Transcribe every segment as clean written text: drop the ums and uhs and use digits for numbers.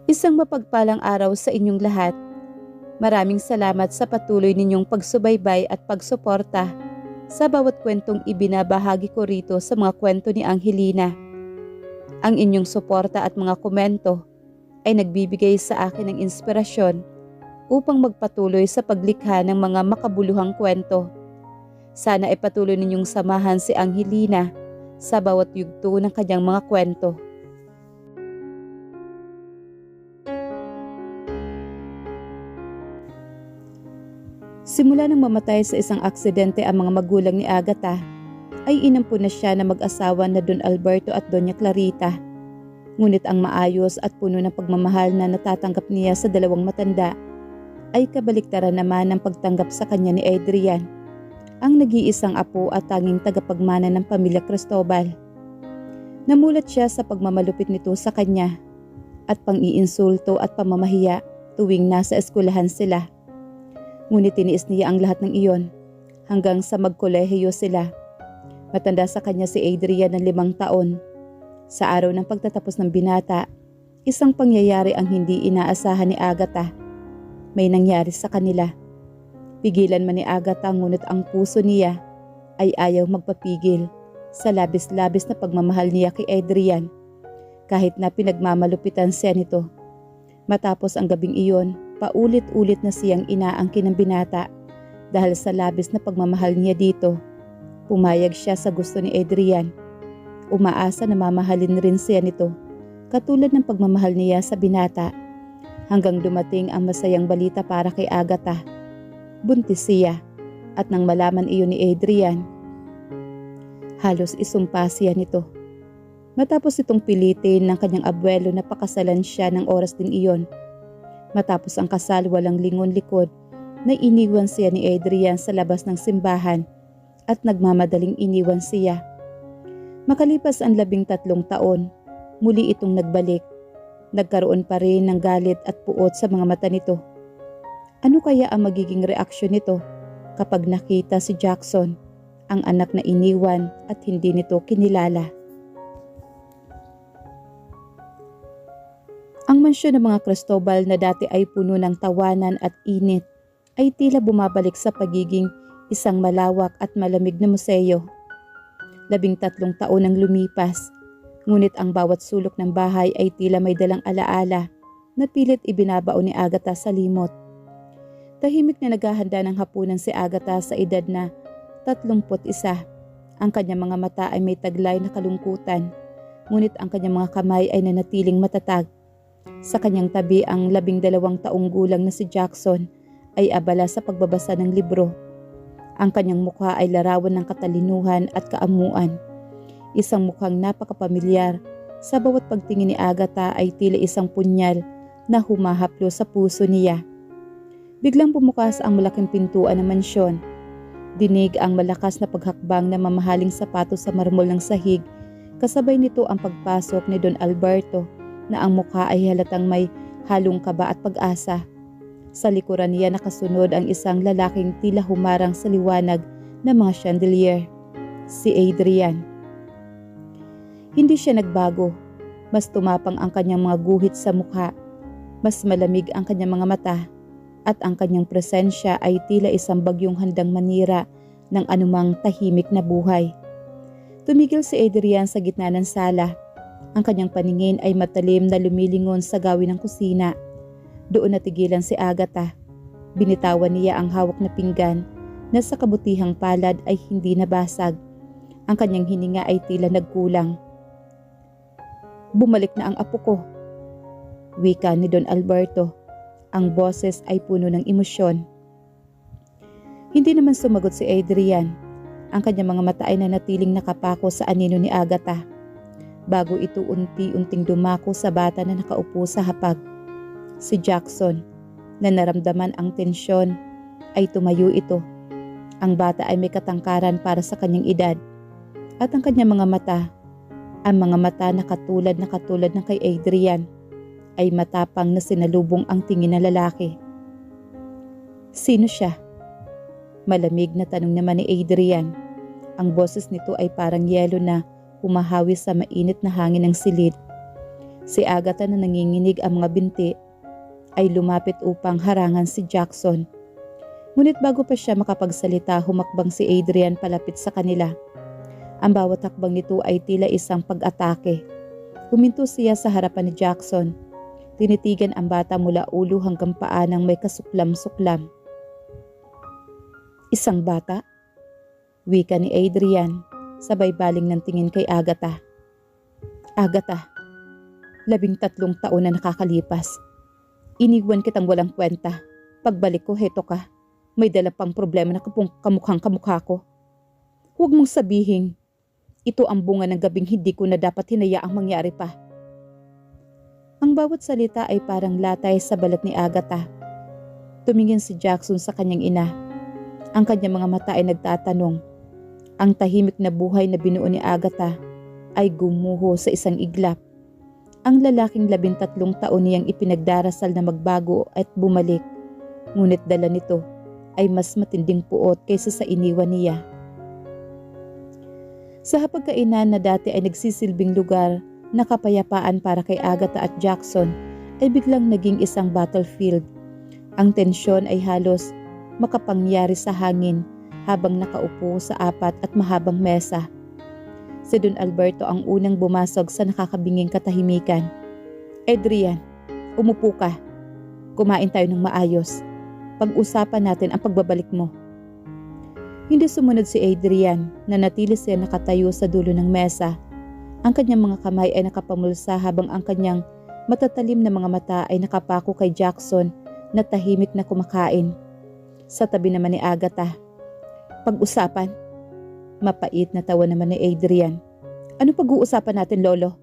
Isang mapagpalang araw sa inyong lahat. Maraming salamat sa patuloy ninyong pagsubaybay at pagsuporta sa bawat kwentong ibinabahagi ko rito sa mga kwento ni Angelina. Ang inyong suporta at mga komento ay nagbibigay sa akin ng inspirasyon upang magpatuloy sa paglikha ng mga makabuluhang kwento. Sana ay patuloy ninyong samahan si Angelina sa bawat yugto ng kanyang mga kwento. Simula nang mamatay sa isang aksidente ang mga magulang ni Agatha, ay inampun na siya na mag-asawa na Don Alberto at Doña Clarita. Ngunit ang maayos at puno ng pagmamahal na natatanggap niya sa dalawang matanda ay kabaliktaran naman ng pagtanggap sa kanya ni Adrian, ang nag-iisang apo at tanging tagapagmana ng pamilya Cristobal. Namulat siya sa pagmamalupit nito sa kanya at pang-iinsulto at pamamahiya tuwing nasa eskwelahan sila. Ngunit tiniis niya ang lahat ng iyon hanggang sa magkolehiyo sila. Matanda sa kanya si Adrian ng 5 taon. Sa araw ng pagtatapos ng binata, isang pangyayari ang hindi inaasahan ni Agatha. May nangyari sa kanila. Pigilan man ni Agatha ngunit ang puso niya ay ayaw magpapigil sa labis-labis na pagmamahal niya kay Adrian kahit na pinagmamalupitan siya nito. Matapos ang gabing iyon, paulit-ulit na siyang inaangkin ng binata dahil sa labis na pagmamahal niya dito. Pumayag siya sa gusto ni Adrian. Umaasa na mamahalin rin siya nito katulad ng pagmamahal niya sa binata hanggang dumating ang masayang balita para kay Agatha. Buntis siya at nang malaman iyon ni Adrian, halos isumpa siya nito. Matapos itong pilitin ng kanyang abuelo na pakasalan siya ng oras din iyon. Matapos ang kasal walang lingon-likod na iniwan siya ni Adrian sa labas ng simbahan at nagmamadaling iniwan siya. Makalipas ang 13 taon, muli itong nagbalik. Nagkaroon pa rin ng galit at puot sa mga mata nito. Ano kaya ang magiging reaksyon nito kapag nakita si Jackson, ang anak na iniwan at hindi nito kinilala? Ang mansyon ng mga Cristobal na dati ay puno ng tawanan at init ay tila bumabalik sa pagiging isang malawak at malamig na museo. 13 taon ang lumipas, ngunit ang bawat sulok ng bahay ay tila may dalang alaala na pilit ibinabaon ni Agatha sa limot. Tahimik na naghahanda ng hapunan si Agatha sa edad na 31. Ang kanyang mga mata ay may taglay na kalungkutan, ngunit ang kanyang mga kamay ay nanatiling matatag. Sa kanyang tabi ang 12 taong gulang na si Jackson ay abala sa pagbabasa ng libro. Ang kanyang mukha ay larawan ng katalinuhan at kaamuan. Isang mukhang napakapamilyar. Sa bawat pagtingin ni Agatha ay tila isang punyal na humahaplo sa puso niya. Biglang bumukas ang malaking pintuan ng mansyon. Dinig ang malakas na paghakbang na mamahaling sapatos sa marmol ng sahig. Kasabay nito ang pagpasok ni Don Alberto na ang mukha ay halatang may halong kaba at pag-asa. Sa likuran niya nakasunod ang isang lalaking tila humarang sa liwanag ng mga chandelier, si Adrian. Hindi siya nagbago. Mas tumapang ang kanyang mga guhit sa mukha. Mas malamig ang kanyang mga mata at ang kanyang presensya ay tila isang bagyong handang manira ng anumang tahimik na buhay. Tumigil si Adrian sa gitna ng sala. Ang kanyang paningin ay matalim na lumilingon sa gawin ng kusina. Doon natigilan si Agatha. Binitawan niya ang hawak na pinggan na sa kabutihang palad ay hindi nabasag. Ang kanyang hininga ay tila nagkulang. Bumalik na ang apo ko, wika ni Don Alberto. Ang boses ay puno ng emosyon. Hindi naman sumagot si Adrian. Ang kanyang mga mata ay nanatiling nakapako sa anino ni Agatha. Bago ito unti-unting dumako sa bata na nakaupo sa hapag. Si Jackson, na naramdaman ang tensyon, ay tumayo ito. Ang bata ay may katangkaran para sa kanyang edad. At ang kanyang mga mata, ang mga mata na katulad ng kay Adrian, ay matapang na sinalubong ang tingin ng lalaki. Sino siya? Malamig na tanong naman ni Adrian. Ang boses nito ay parang yelo na humahawi sa mainit na hangin ng silid. Si Agatha na nanginginig ang mga binti ay lumapit upang harangan si Jackson. Ngunit bago pa siya makapagsalita, humakbang si Adrian palapit sa kanila. Ang bawat hakbang nito ay tila isang pag-atake. Huminto siya sa harapan ni Jackson. Tinitigan ang bata mula ulo hanggang paa ng may kasuklam-suklam. Isang bata? Wika ni Adrian, sabay baling ng tingin kay Agatha. Agatha, 13 taon na nakakalipas. Iniwan kitang walang kwenta. Pagbalik ko, heto ka. May dala pang problema na kamukhang kamukha ko. Huwag mong sabihin, ito ang bunga ng gabing hindi ko na dapat hinayaang mangyari pa. Ang bawat salita ay parang latay sa balat ni Agatha. Tumingin si Jackson sa kanyang ina. Ang kanyang mga mata ay nagtatanong. Ang tahimik na buhay na binuo ni Agatha ay gumuho sa isang iglap. Ang lalaking 13 taon niyang ipinagdarasal na magbago at bumalik, ngunit dala nito ay mas matinding puot kaysa sa iniwan niya. Sa hapagkainan na dati ay nagsisilbing lugar na kapayapaan para kay Agatha at Jackson ay biglang naging isang battlefield. Ang tensyon ay halos makapangyari sa hangin habang nakaupo sa apat at mahabang mesa. Si Don Alberto ang unang bumasog sa nakakabinging katahimikan. Adrian, umupo ka. Kumain tayo ng maayos. Pag-usapan natin ang pagbabalik mo. Hindi sumunod si Adrian na natili siya nakatayo sa dulo ng mesa. Ang kanyang mga kamay ay nakapamulsa habang ang kanyang matatalim na mga mata ay nakapako kay Jackson na tahimik na kumakain. Sa tabi naman ni Agatha. Pag-usapan? Mapait na tawa naman ni Adrian. Ano pag-uusapan natin, Lolo?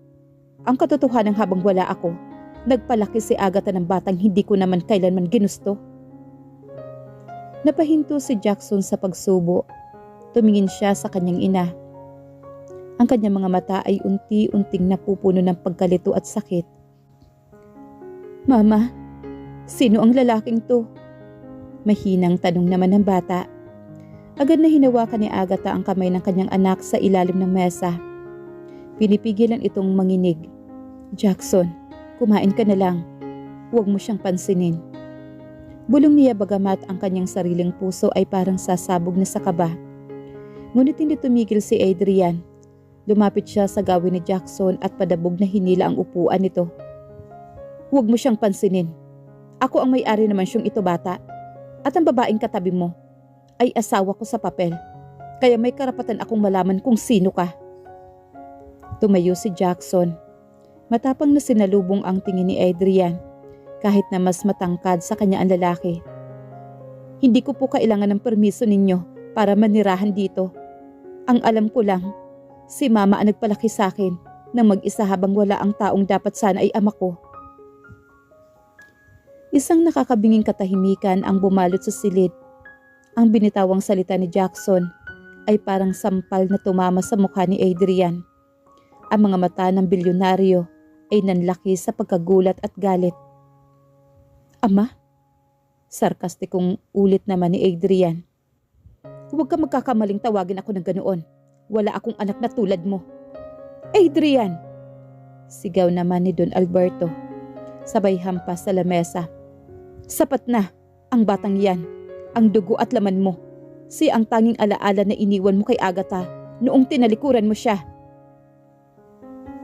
Ang katotohanan habang wala ako, nagpalaki si Agatha ng batang hindi ko naman kailanman ginusto. Napahinto si Jackson sa pagsubo. Tumingin siya sa kanyang ina. Ang kanyang mga mata ay unti-unting napupuno ng pagkalito at sakit. Mama, sino ang lalaking to? Mahinang tanong naman ng bata. Agad na hinawakan ni Agatha ang kamay ng kanyang anak sa ilalim ng mesa. Pinipigilan itong manginig. Jackson, kumain ka na lang. Huwag mo siyang pansinin. Bulong niya bagamat ang kanyang sariling puso ay parang sasabog na sa kaba. Ngunit hindi tumigil si Adrian. Lumapit siya sa gawin ni Jackson at padabog na hinila ang upuan nito. Huwag mo siyang pansinin. Ako ang may-ari naman siyang ito, bata. At ang babaeng katabi mo ay asawa ko sa papel. Kaya may karapatan akong malaman kung sino ka. Tumayo si Jackson. Matapang na sinalubong ang tingin ni Adrian. Kahit na mas matangkad sa kanya ang lalaki. Hindi ko po kailangan ng permiso ninyo para manirahan dito. Ang alam ko lang, si Mama ang nagpalaki sa akin nang mag-isa habang wala ang taong dapat sana ay ama ko. Isang nakakabinging katahimikan ang bumalot sa silid. Ang binitawang salita ni Jackson ay parang sampal na tumama sa mukha ni Adrian. Ang mga mata ng bilyonaryo ay nanlaki sa pagkagulat at galit. Ama? Sarkastikong ulit naman ni Adrian. Huwag ka magkakamaling tawagin ako ng ganoon. Wala akong anak na tulad mo. Adrian! Sigaw naman ni Don Alberto. Sabay hampas sa lamesa. Sapat na, ang batang yan. Ang dugo at laman mo. Siya ang tanging alaala na iniwan mo kay Agatha noong tinalikuran mo siya.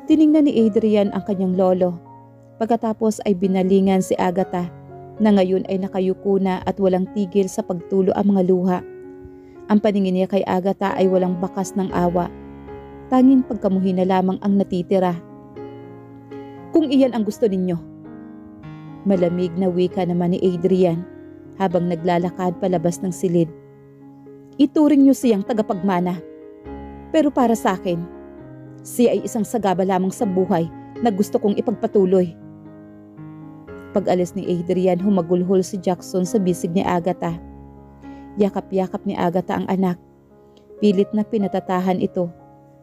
Tiningnan ni Adrian ang kanyang lolo. Pagkatapos ay binalingan si Agatha na ngayon ay nakayuko na at walang tigil sa pagtulo ang mga luha. Ang paningin niya kay Agatha ay walang bakas ng awa. Tanging pagkamuhi na lamang ang natitira. Kung iyan ang gusto ninyo. Malamig na wika naman ni Adrian habang naglalakad palabas ng silid. Ituring niyo siyang tagapagmana. Pero para sa akin, siya ay isang sagaba lamang sa buhay na gusto kong ipagpatuloy. Pag-alis ni Adrian, humagulhol si Jackson sa bisig ni Agatha. Yakap-yakap ni Agatha ang anak. Pilit na pinatatahan ito.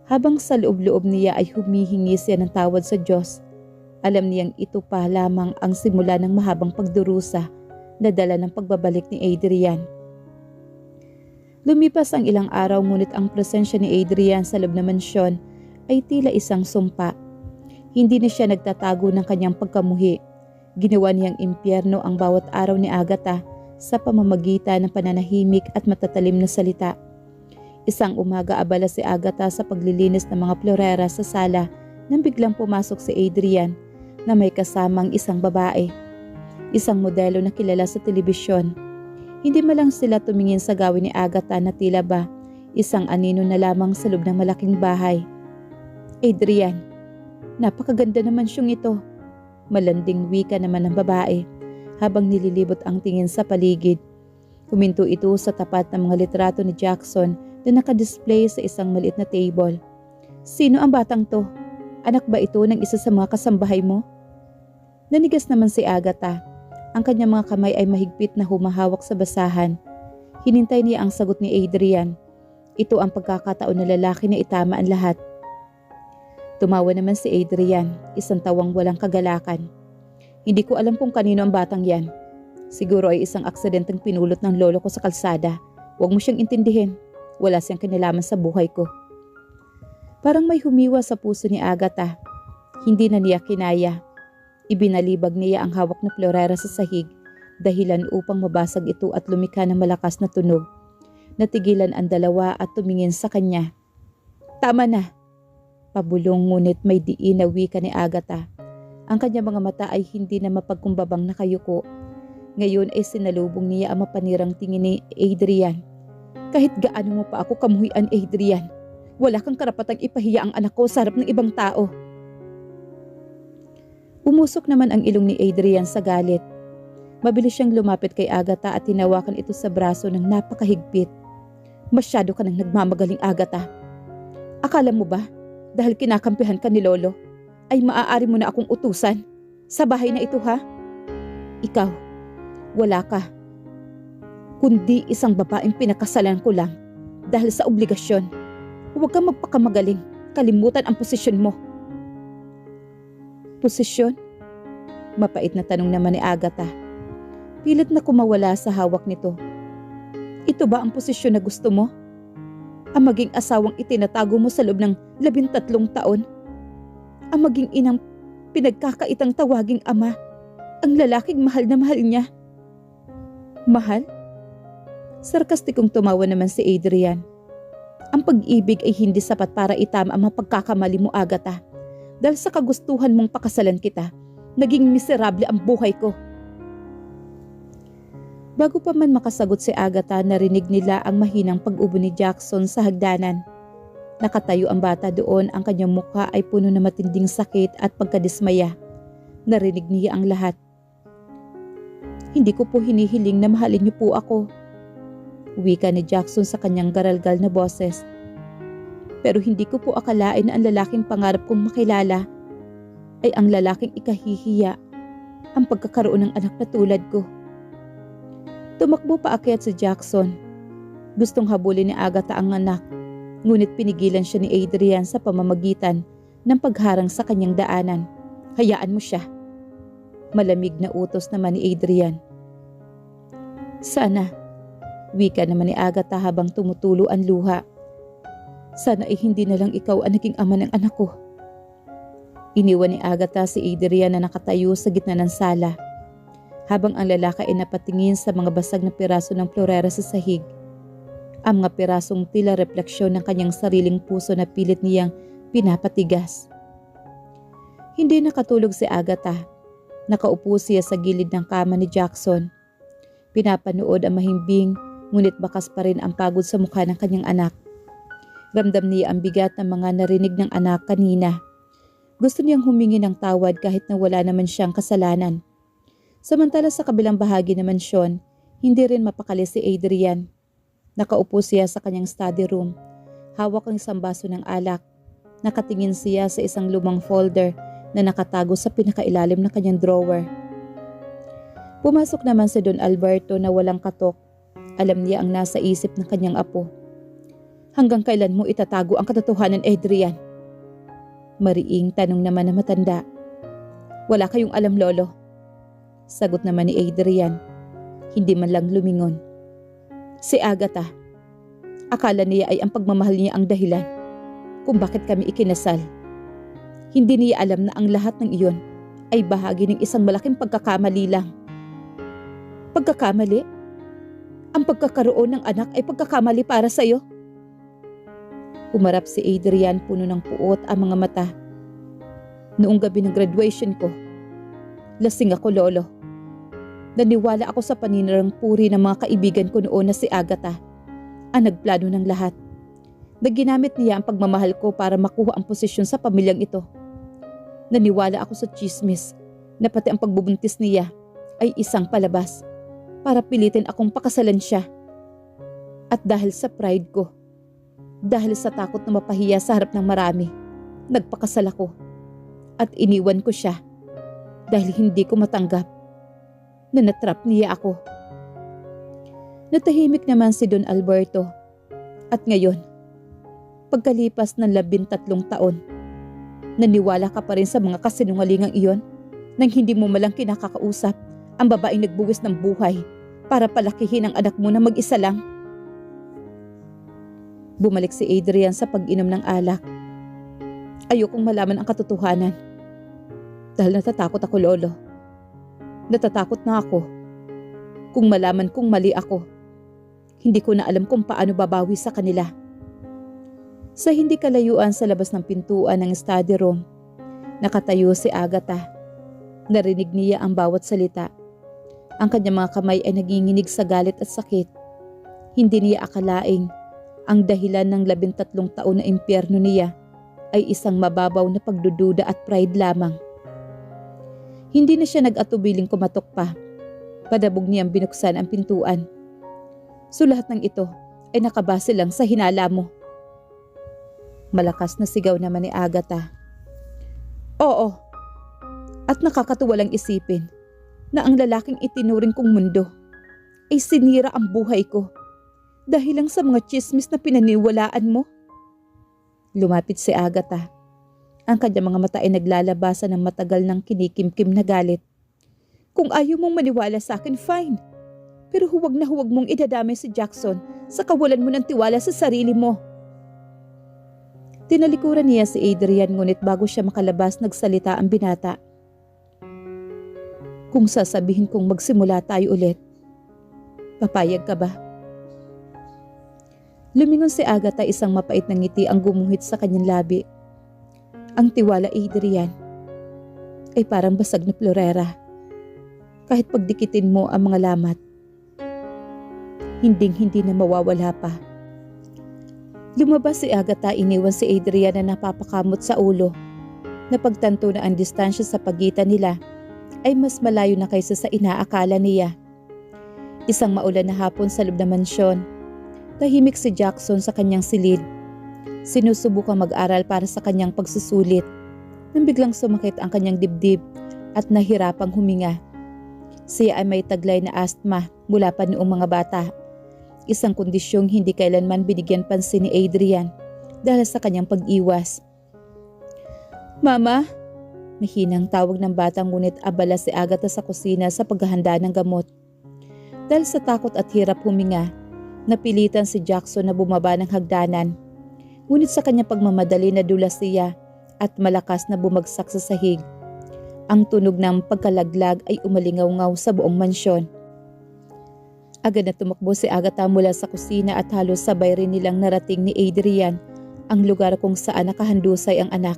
Habang sa loob-loob niya ay humihingi siya ng tawad sa Diyos. Alam niyang ito pa lamang ang simula ng mahabang pagdurusa na dala ng pagbabalik ni Adrian. Lumipas ang ilang araw ngunit ang presensya ni Adrian sa loob ng mansyon ay tila isang sumpa. Hindi na siya nagtatago ng kanyang pagkamuhi. Ginawa niyang impyerno ang bawat araw ni Agatha sa pamamagitan ng pananahimik at matatalim na salita. Isang umaga abala si Agatha sa paglilinis ng mga florera sa sala nang biglang pumasok si Adrian na may kasamang isang babae. Isang modelo na kilala sa telebisyon. Hindi malang sila tumingin sa gawin ni Agatha na tila ba isang anino na lamang sa loob ng malaking bahay. Adrian, napakaganda naman siyang ito. Malanding wika naman ng babae habang nililibot ang tingin sa paligid. Huminto ito sa tapat ng mga litrato ni Jackson na nakadisplay sa isang maliit na table. Sino ang batang to? Anak ba ito ng isa sa mga kasambahay mo? Nanigas naman si Agatha. Ang kanyang mga kamay ay mahigpit na humahawak sa basahan. Hinintay niya ang sagot ni Adrian. Ito ang pagkakataon na lalaki na itama ang lahat. Tumawa naman si Adrian, isang tawang walang kagalakan. Hindi ko alam kung kanino ang batang yan. Siguro ay isang aksidenteng pinulot ng lolo ko sa kalsada. Huwag mo siyang intindihin. Wala siyang kinalaman sa buhay ko. Parang may humiwa sa puso ni Agatha. Hindi na niya kinaya. Ibinalibag niya ang hawak na florera sa sahig, dahilan upang mabasag ito at lumikha ng malakas na tunog. Natigilan ang dalawa at tumingin sa kanya. Tama na! Pabulong ngunit may diin na wika ni Agatha. Ang kanyang mga mata ay hindi na mapagkumbabang nakayuko. Ngayon ay sinalubong niya ang mapanirang tingin ni Adrian. Kahit gaano mo pa ako kamuhian, Adrian, wala kang karapatang ipahiya ang anak ko sa harap ng ibang tao. Umusok naman ang ilong ni Adrian sa galit. Mabilis siyang lumapit kay Agatha at hinawakan ito sa braso ng napakahigpit. Masyado ka nang nagmamagaling, Agatha. Akala mo ba, dahil kinakampihan ka ni Lolo, ay maaari mo na akong utusan sa bahay na ito, ha? Ikaw, wala ka. Kundi isang babaeng pinakasalan ko lang dahil sa obligasyon. Huwag kang magpakamagaling. Kalimutan ang posisyon mo. Posisyon? Mapait na tanong naman ni Agatha. Pilit na kumawala sa hawak nito. Ito ba ang posisyon na gusto mo? Ang maging asawang itinatago mo sa loob ng 13 taon? Ang maging inang pinagkakaitang tawaging ama? Ang lalaking mahal na mahal niya? Mahal? Sarkastikong tumawa naman si Adrian. Ang pag-ibig ay hindi sapat para itama ang mapagkakamali mo, Agatha. Dahil sa kagustuhan mong pakasalan kita, naging miserable ang buhay ko. Bago pa man makasagot si Agatha, narinig nila ang mahinang pag-ubo ni Jackson sa hagdanan. Nakatayo ang bata doon, ang kanyang mukha ay puno na matinding sakit at pagkadismaya. Narinig niya ang lahat. Hindi ko po hinihiling na mahalin niyo po ako. Wika ni Jackson sa kanyang garalgal na boses. Pero hindi ko po akalain na ang lalaking pangarap kong makilala ay ang lalaking ikahihiya ang pagkakaroon ng anak na tulad ko. Tumakbo paakyat si Jackson. Gustong habulin ni Agatha ang anak, ngunit pinigilan siya ni Adrian sa pamamagitan ng pagharang sa kanyang daanan. Hayaan mo siya. Malamig na utos naman ni Adrian. Sana, wika naman ni Agatha habang tumutulo ang luha. Sana ay hindi na lang ikaw ang naging ama ng anak ko. Iniwan ni Agatha si Adrian na nakatayo sa gitna ng sala, habang ang lalaki ay napatingin sa mga basag na piraso ng florera sa sahig. Ang mga pirasong tila refleksyon ng kanyang sariling puso na pilit niyang pinapatigas. Hindi nakatulog si Agatha. Nakaupo siya sa gilid ng kama ni Jackson. Pinapanood ang mahimbing, ngunit bakas pa rin ang pagod sa mukha ng kanyang anak. Ramdam niya ang bigat ng mga narinig ng anak kanina. Gusto niyang humingi ng tawad kahit na wala naman siyang kasalanan. Samantala sa kabilang bahagi ng mansyon, hindi rin mapakali si Adrian. Nakaupo siya sa kanyang study room. Hawak ang isang baso ng alak. Nakatingin siya sa isang lumang folder na nakatago sa pinakailalim ng kanyang drawer. Pumasok naman si Don Alberto na walang katok. Alam niya ang nasa isip ng kanyang apo. Hanggang kailan mo itatago ang katotohanan, Adrian? Mariing tanong naman na matanda. Wala kayong alam, Lolo. Sagot naman ni Adrian. Hindi man lang lumingon. Si Agatha. Akala niya ay ang pagmamahal niya ang dahilan kung bakit kami ikinasal. Hindi niya alam na ang lahat ng iyon ay bahagi ng isang malaking pagkakamali lang. Pagkakamali? Ang pagkakaroon ng anak ay pagkakamali para sa'yo? Humarap si Adrian, puno ng puot ang mga mata. Noong gabi ng graduation ko, lasing ako, Lolo. Naniwala ako sa paninirang puri ng mga kaibigan ko noon na si Agatha, ang nagplano ng lahat. Na ginamit niya ang pagmamahal ko para makuha ang posisyon sa pamilyang ito. Naniwala ako sa chismis na pati ang pagbubuntis niya ay isang palabas para pilitin akong pakasalan siya. At dahil sa pride ko, dahil sa takot na mapahiya sa harap ng marami, nagpakasal ako at iniwan ko siya dahil hindi ko matanggap na natrap niya ako. Natahimik naman si Don Alberto at ngayon, pagkalipas ng 13 taon, naniwala ka pa rin sa mga kasinungalingang iyon nang hindi mo malang kinakakausap ang babaeng nagbuwis ng buhay para palakihin ang anak mo na mag-isa lang. Bumalik si Adrian sa pag-inom ng alak. Ayokong malaman ang katotohanan. Dahil natatakot ako, Lolo. Natatakot na ako. Kung malaman kong mali ako, hindi ko na alam kung paano babawi sa kanila. Sa hindi kalayuan sa labas ng pintuan ng study room, nakatayo si Agatha. Narinig niya ang bawat salita. Ang kanyang mga kamay ay naginginig sa galit at sakit. Hindi niya akalaing ang dahilan ng 13 taon na impyerno niya ay isang mababaw na pagdududa at pride lamang. Hindi na siya nag-atubiling kumatok pa. Padabog niyang binuksan ang pintuan. So lahat ng ito ay nakabase lang sa hinala mo. Malakas na sigaw naman ni Agatha. Oo, at nakakatuwa lang isipin na ang lalaking itinuring kong mundo ay sinira ang buhay ko dahil lang sa mga chismis na pinaniwalaan mo. Lumapit si Agatha. Ang kanyang mga mata ay naglalabasan ng matagal ng kinikimkim na galit. Kung ayaw mong maniwala sa akin, fine. Pero huwag na huwag mong idadamay si Jackson sa kawalan mo ng tiwala sa sarili mo. Tinalikuran niya si Adrian ngunit bago siya makalabas nagsalita ang binata. Kung sasabihin kong magsimula tayo ulit, papayag ka ba? Lumingon si Agatha, isang mapait na ngiti ang gumuhit sa kanyang labi. Ang tiwala, Adrian, ay parang basag na florera. Kahit pagdikitin mo ang mga lamat, hinding-hindi na mawawala pa. Lumabas si Agatha, iniwan si Adrian na napapakamot sa ulo. Napagtanto na ang distansya sa pagitan nila ay mas malayo na kaysa sa inaakala niya. Isang maulan na hapon sa loob ng mansyon. Tahimik si Jackson sa kanyang silid. Sinusubukang mag-aral para sa kanyang pagsusulit nang biglang sumakit ang kanyang dibdib at nahirapang huminga. Siya ay may taglay na asthma mula pa noong mga bata. Isang kondisyong hindi kailanman binigyan pansin ni Adrian dahil sa kanyang pag-iwas. Mama, mahinang tawag ng bata ngunit abala si Agatha sa kusina sa paghahanda ng gamot. Dahil sa takot at hirap huminga, napilitan si Jackson na bumaba ng hagdanan. Ngunit sa kanyang pagmamadali nadulas siya at malakas na bumagsak sa sahig. Ang tunog ng pagkalaglag ay umalingaw-ngaw sa buong mansyon. Agad na tumakbo si Agatha mula sa kusina at halos sabay rin nilang narating ni Adrian ang lugar kung saan nakahandusay ang anak.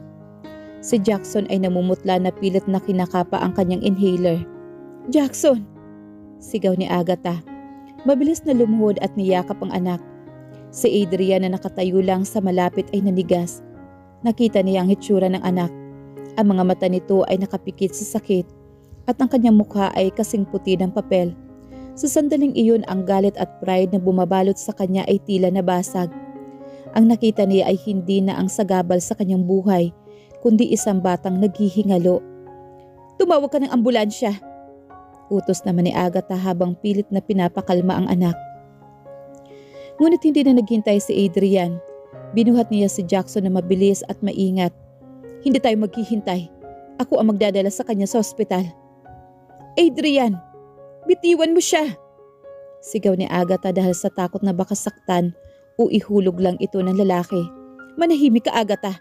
Si Jackson ay namumutla na pilit na kinakapa ang kanyang inhaler. Jackson! Sigaw ni Agatha. Mabilis na lumuhod at niyakap ang anak. Si Adrian na nakatayo lang sa malapit ay nanigas. Nakita niya ang hitsura ng anak. Ang mga mata nito ay nakapikit sa sakit at ang kanyang mukha ay kasing puti ng papel. Sa sandaling iyon, ang galit at pride na bumabalot sa kanya ay tila nabasag. Ang nakita niya ay hindi na ang sagabal sa kanyang buhay, kundi isang batang naghihingalo. Tumawag ka ng ambulansya! Utos naman ni Agatha habang pilit na pinapakalma ang anak. Ngunit hindi na naghintay si Adrian. Binuhat niya si Jackson na mabilis at maingat. Hindi tayo maghihintay. Ako ang magdadala sa kanya sa ospital. Adrian! Bitiwan mo siya! Sigaw ni Agatha dahil sa takot na baka saktan o ihulog lang ito ng lalaki. Manahimik ka, Agatha.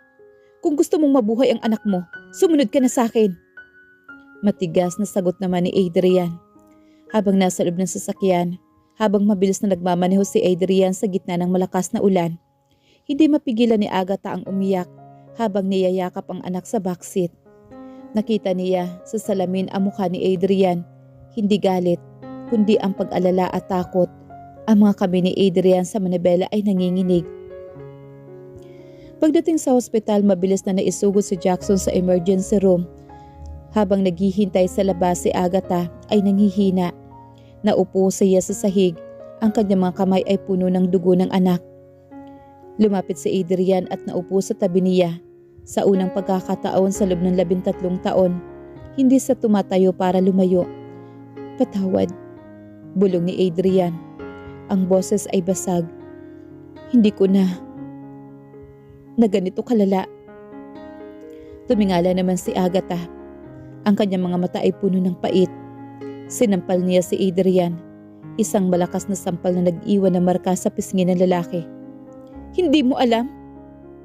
Kung gusto mong mabuhay ang anak mo, sumunod ka na sa akin. Matigas na sagot naman ni Adrian. Habang nasa loob ng sasakyan, habang mabilis na nagmamaneho si Adrian sa gitna ng malakas na ulan, hindi mapigilan ni Agatha ang umiyak habang niyayakap ang anak sa backseat. Nakita niya sa salamin ang mukha ni Adrian, hindi galit, kundi ang pag-alala at takot. Ang mga kamay ni Adrian sa manibela ay nanginginig. Pagdating sa hospital, mabilis na naisugod si Jackson sa emergency room. Habang naghihintay sa labas, si Agatha ay nanghihina. Naupo siya sa sahig, ang kanyang mga kamay ay puno ng dugo ng anak. Lumapit si Adrian at naupo sa tabi niya. Sa unang pagkakataon sa loob ng 13 taon, hindi sa tumatayo para lumayo. Patawad, bulong ni Adrian. Ang boses ay basag. Hindi ko na ganito kalala. Tumingala naman si Agatha. Ang kanyang mga mata ay puno ng pait. Sinampal niya si Adrian. Isang malakas na sampal na nag-iwan ng marka sa pisngi ng lalaki. Hindi mo alam?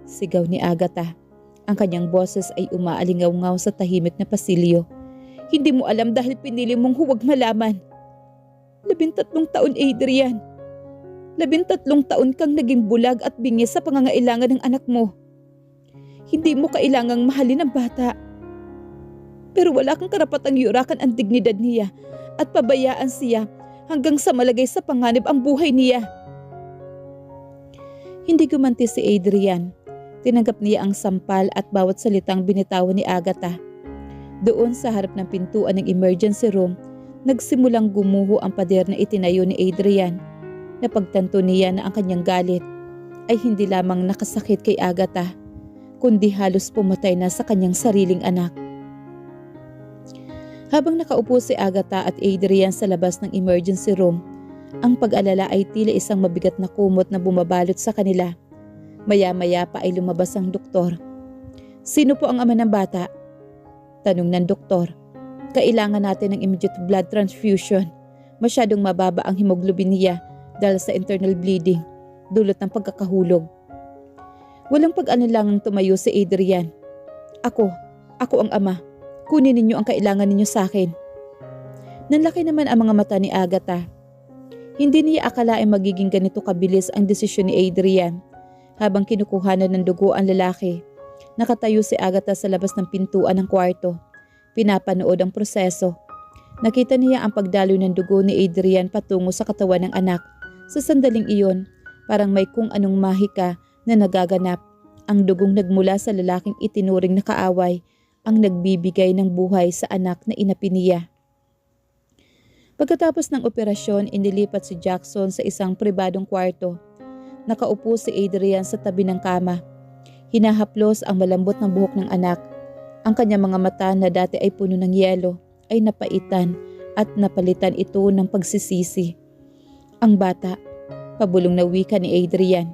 Sigaw ni Agatha. Ang kanyang boses ay umaalingaw-ngaw sa tahimik na pasilyo. Hindi mo alam dahil pinili mong huwag malaman. 13 taon, Adrian. 13 taon kang naging bulag at bingis sa pangangailangan ng anak mo. Hindi mo kailangang mahalin ang bata. Pero wala kang karapatang yurakan ang dignidad niya at pabayaan siya hanggang sa malagay sa panganib ang buhay niya. Hindi gumanti si Adrian. Tinanggap niya ang sampal at bawat salitang binitawan ni Agatha. Doon sa harap ng pintuan ng emergency room, nagsimulang gumuho ang pader na itinayo ni Adrian. Napagtanto niya na ang kanyang galit ay hindi lamang nakasakit kay Agatha, kundi halos pumatay na sa kanyang sariling anak. Habang nakaupo si Agatha at Adrian sa labas ng emergency room, ang pag-alala ay tila isang mabigat na kumot na bumabalot sa kanila. Maya-maya pa ay lumabas ang doktor. Sino po ang ama ng bata? Tanong ng doktor. Kailangan natin ng immediate blood transfusion. Masyadong mababa ang hemoglobin niya dahil sa internal bleeding, dulot ng pagkakahulog. Walang pag-anilangang tumayo si Adrian. Ako ang ama. Kunin ninyo ang kailangan ninyo sa akin. Nanlaki naman ang mga mata ni Agatha. Hindi niya akalain magiging ganito kabilis ang desisyon ni Adrian. Habang kinukuhanan ng dugo ang lalaki, nakatayo si Agatha sa labas ng pintuan ng kwarto. Pinapanood ang proseso. Nakita niya ang pagdaloy ng dugo ni Adrian patungo sa katawan ng anak. Sa sandaling iyon, parang may kung anong mahika na nagaganap. Ang dugong nagmula sa lalaking itinuring na kaaway ang nagbibigay ng buhay sa anak na inapi niya. Pagkatapos ng operasyon, inilipat si Jackson sa isang pribadong kwarto. Nakaupo si Adrian sa tabi ng kama. Hinahaplos ang malambot na buhok ng anak. Ang kanyang mga mata na dati ay puno ng yelo ay napaitan at napalitan ito ng pagsisisi. Ang bata, pabulong na wika ni Adrian.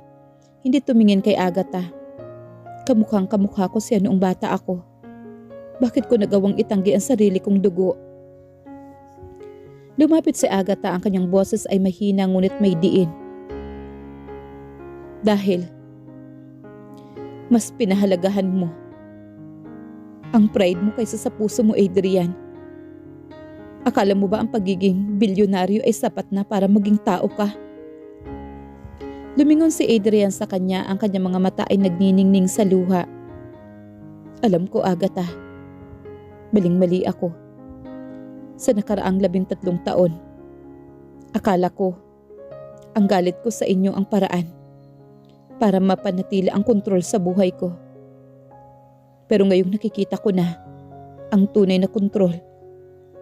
Hindi tumingin kay Agatha. Kamukhang kamukha ko siya noong bata ako. Bakit ko nagawang itanggi ang sarili kong dugo? Lumapit si Agatha, ang kanyang boses ay mahina ngunit may diin. Dahil mas pinahalagahan mo ang pride mo kaysa sa puso mo, Adrian. Akala mo ba ang pagiging bilyonaryo ay sapat na para maging tao ka? Lumingon si Adrian sa kanya, ang kanyang mga mata ay nagniningning sa luha. Alam ko, Agatha. Maling-mali ako. Sa nakaraang 13 taon, akala ko, ang galit ko sa inyo ang paraan para mapanatili ang kontrol sa buhay ko. Pero ngayong nakikita ko na, ang tunay na kontrol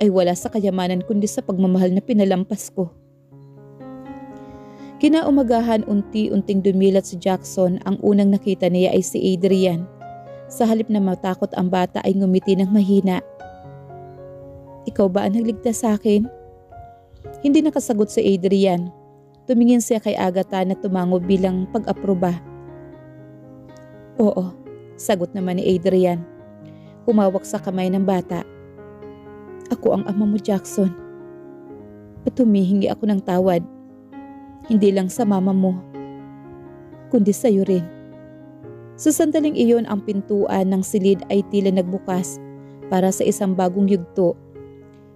ay wala sa kayamanan kundi sa pagmamahal na pinalampas ko. Kinaumagahan, unti-unting dumilat si Jackson. Ang unang nakita niya ay si Adrian. Sa halip na matakot ang bata ay ngumiti ng mahina. Ikaw ba ang nagligtas sa akin? Hindi nakasagot si Adrian. Tumingin siya kay Agatha na tumango bilang pag-aproba. Oo, sagot naman ni Adrian. Humawak sa kamay ng bata. Ako ang ama mo, Jackson. At humihingi ako ng tawad. Hindi lang sa mama mo, kundi sa iyo rin. Sa sandaling iyon ang pintuan ng silid ay tila nagbukas para sa isang bagong yugto.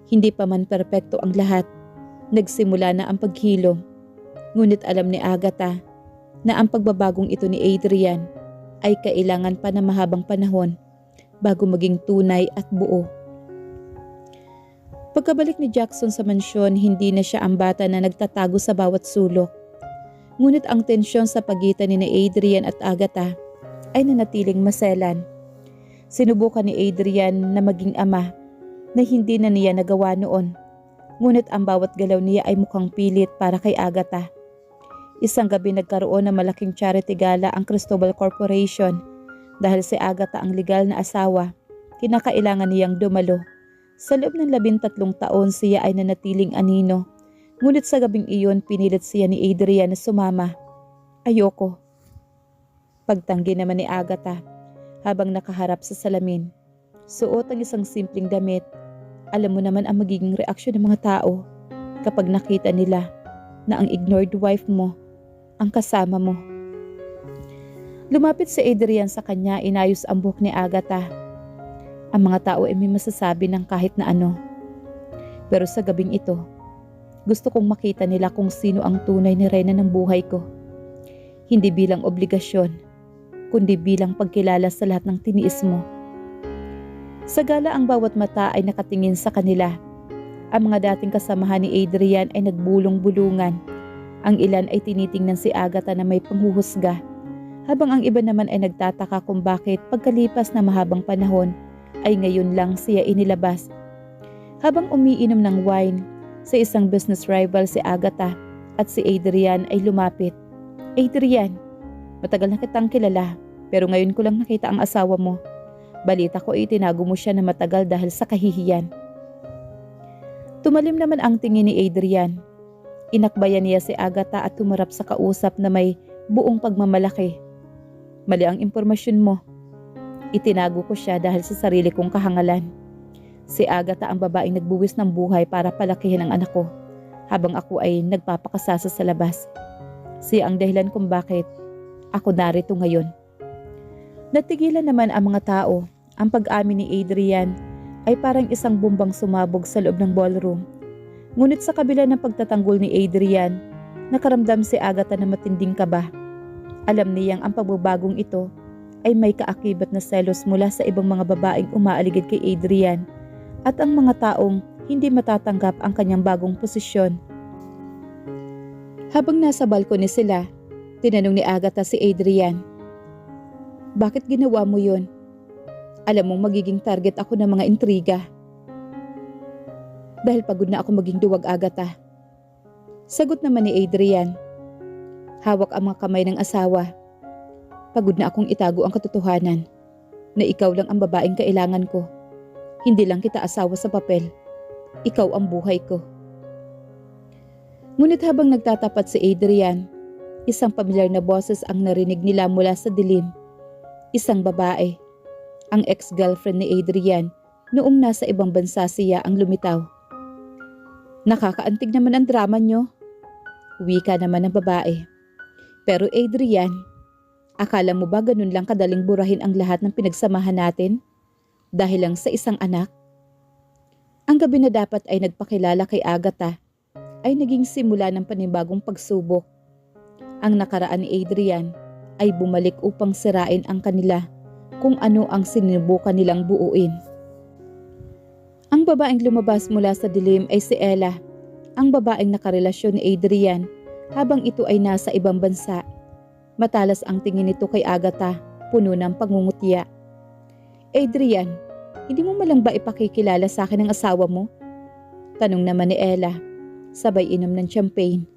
Hindi pa man perpekto ang lahat. Nagsimula na ang paghilom. Ngunit alam ni Agatha na ang pagbabagong ito ni Adrian ay kailangan pa ng mahabang panahon bago maging tunay at buo. Pagkabalik ni Jackson sa mansyon, hindi na siya ang bata na nagtatago sa bawat sulok. Ngunit ang tensyon sa pagitan ni Adrian at Agatha ay nanatiling maselan. Sinubukan ni Adrian na maging ama na hindi na niya nagawa noon. Ngunit ang bawat galaw niya ay mukhang pilit para kay Agatha. Isang gabi nagkaroon ng malaking charity gala ang Cristobal Corporation dahil si Agatha ang legal na asawa. Kinakailangan niyang dumalo. Sa loob ng 13 taon siya ay nanatiling anino. Ngunit sa gabing iyon pinilit siya ni Adrian na sumama. Ayoko. Pagtanggi naman ni Agatha habang nakaharap sa salamin. Suot ang isang simpleng damit. Alam mo naman ang magiging reaksyon ng mga tao kapag nakita nila na ang ignored wife mo ang kasama mo. Lumapit si Adrian sa kanya, inayos ang buhok ni Agatha. Ang mga tao ay may masasabi ng kahit na ano. Pero sa gabing ito, gusto kong makita nila kung sino ang tunay ni reyna ng buhay ko. Hindi bilang obligasyon, kundi bilang pagkilala sa lahat ng tiniis mo. Sa gala ang bawat mata ay nakatingin sa kanila. Ang mga dating kasamahan ni Adrian ay nagbulong-bulungan. Ang ilan ay tinitingnan si Agatha na may panghuhusga, habang ang iba naman ay nagtataka kung bakit pagkalipas na mahabang panahon ay ngayon lang siya inilabas. Habang umiinom ng wine, sa isang business rival si Agatha at si Adrian ay lumapit. Adrian, matagal na kitang kilala pero ngayon ko lang nakita ang asawa mo. Balita ko ay tinago mo siya na matagal dahil sa kahihiyan. Tumalim naman ang tingin ni Adrian. Inakbayan niya si Agatha at tumarap sa kausap na may buong pagmamalaki. Mali ang impormasyon mo. Itinago ko siya dahil sa sarili kong kahangalan. Si Agatha ang babaeng nagbuwis ng buhay para palakihin ang anak ko habang ako ay nagpapakasasa sa labas. Siya ang dahilan kung bakit ako narito ngayon. Natigilan naman ang mga tao. Ang pag-amin ni Adrian ay parang isang bumbang sumabog sa loob ng ballroom. Ngunit sa kabila ng pagtatanggol ni Adrian, nakaramdam si Agatha na matinding kaba. Alam niyang ang pagbabagong ito ay may kaakibat na selos mula sa ibang mga babaeng umaaligid kay Adrian at ang mga taong hindi matatanggap ang kanyang bagong posisyon. Habang nasa balkone sila, tinanong ni Agatha si Adrian, "Bakit ginawa mo yun? Alam mong magiging target ako ng mga intriga." "Dahil pagod na ako maging duwag, Agatha." Sagot naman ni Adrian. Hawak ang mga kamay ng asawa. "Pagod na akong itago ang katotohanan na ikaw lang ang babaeng kailangan ko. Hindi lang kita asawa sa papel. Ikaw ang buhay ko." Ngunit habang nagtatapat si Adrian, isang pamilyar na boses ang narinig nila mula sa dilim. Isang babae, ang ex-girlfriend ni Adrian noong nasa ibang bansa siya ang lumitaw. "Nakakaantig naman ang drama nyo," wika naman ng babae. "Pero Adrian, akala mo ba ganun lang kadaling burahin ang lahat ng pinagsamahan natin? Dahil lang sa isang anak?" Ang gabi na dapat ay nagpakilala kay Agatha ay naging simula ng panibagong pagsubok. Ang nakaraan ni Adrian ay bumalik upang sirain ang kanila kung ano ang sinubukan nilang buuin. Ang babaeng lumabas mula sa dilim ay si Ella, ang babaeng nakarelasyon ni Adrian habang ito ay nasa ibang bansa. Matalas ang tingin nito kay Agatha, puno ng pangungutya. "Adrian, hindi mo malang ba ipakikilala sa akin ang asawa mo?" Tanong naman ni Ella, sabay inom ng champagne.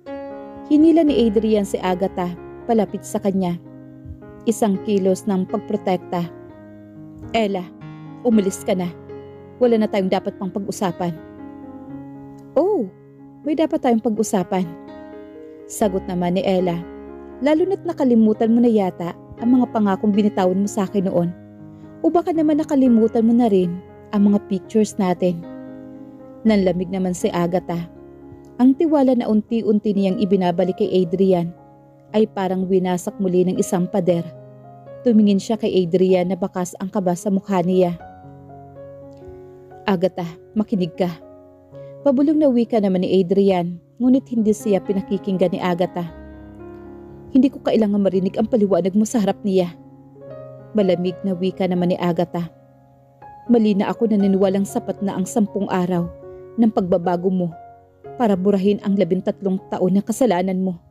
Hinila ni Adrian si Agatha palapit sa kanya. Isang kilos ng pagprotekta. "Ella, umalis ka na. Wala na tayong dapat pang pag-usapan." "Oh, may dapat tayong pag-usapan." Sagot naman ni Ella. "Lalo na't nakalimutan mo na yata ang mga pangakong binitawan mo sa akin noon. O baka naman nakalimutan mo na rin ang mga pictures natin." Nanlamig naman si Agatha. Ang tiwala na unti-unti niyang ibinabalik kay Adrian ay parang winasak muli ng isang pader. Tumingin siya kay Adrian na bakas ang kaba sa mukha niya. Agatha, makinig ka. Pabulong na wika naman ni Adrian, ngunit hindi siya pinakikinggan ni Agatha. Hindi ko kailangan marinig ang paliwanag mo sa harap niya. Malamig na wika naman ni Agatha. Mali na ako naniniwalang sapat na ang 10 araw ng pagbabago mo para burahin ang 13 taon na kasalanan mo.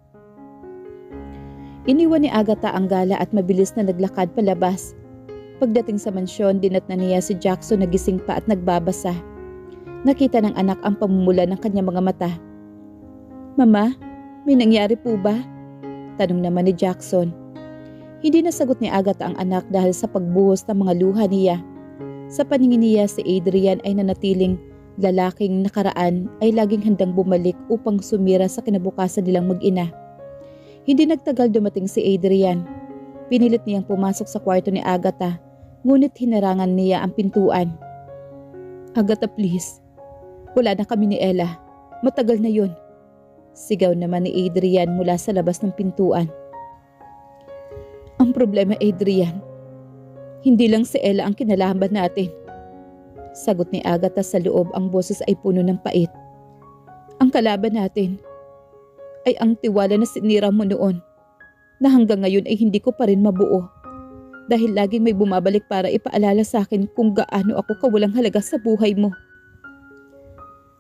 Iniwan ni Agatha ang gala at mabilis na naglakad palabas. Pagdating sa mansyon, dinatnan niya si Jackson na gising pa at nagbabasa. Nakita ng anak ang pamumula ng kanyang mga mata. Mama, may nangyari po ba? Tanong naman ni Jackson. Hindi nasagot ni Agatha ang anak dahil sa pagbuhos ng mga luha niya. Sa paningin niya si Adrian ay nanatiling lalaking nakaraan ay laging handang bumalik upang sumira sa kinabukasan nilang mag-ina. Hindi nagtagal dumating si Adrian. Pinilit niyang pumasok sa kwarto ni Agatha, ngunit hinarangan niya ang pintuan. Agatha, please. Wala na kami ni Ella. Matagal na yun. Sigaw naman ni Adrian mula sa labas ng pintuan. Ang problema, Adrian, hindi lang si Ella ang kinalaban natin. Sagot ni Agatha sa loob, ang boses ay puno ng pait. Ang kalaban natin ay ang tiwala na sinira mo noon, na hanggang ngayon ay hindi ko pa rin mabuo. Dahil laging may bumabalik para ipaalala sa akin kung gaano ako kawalang halaga sa buhay mo.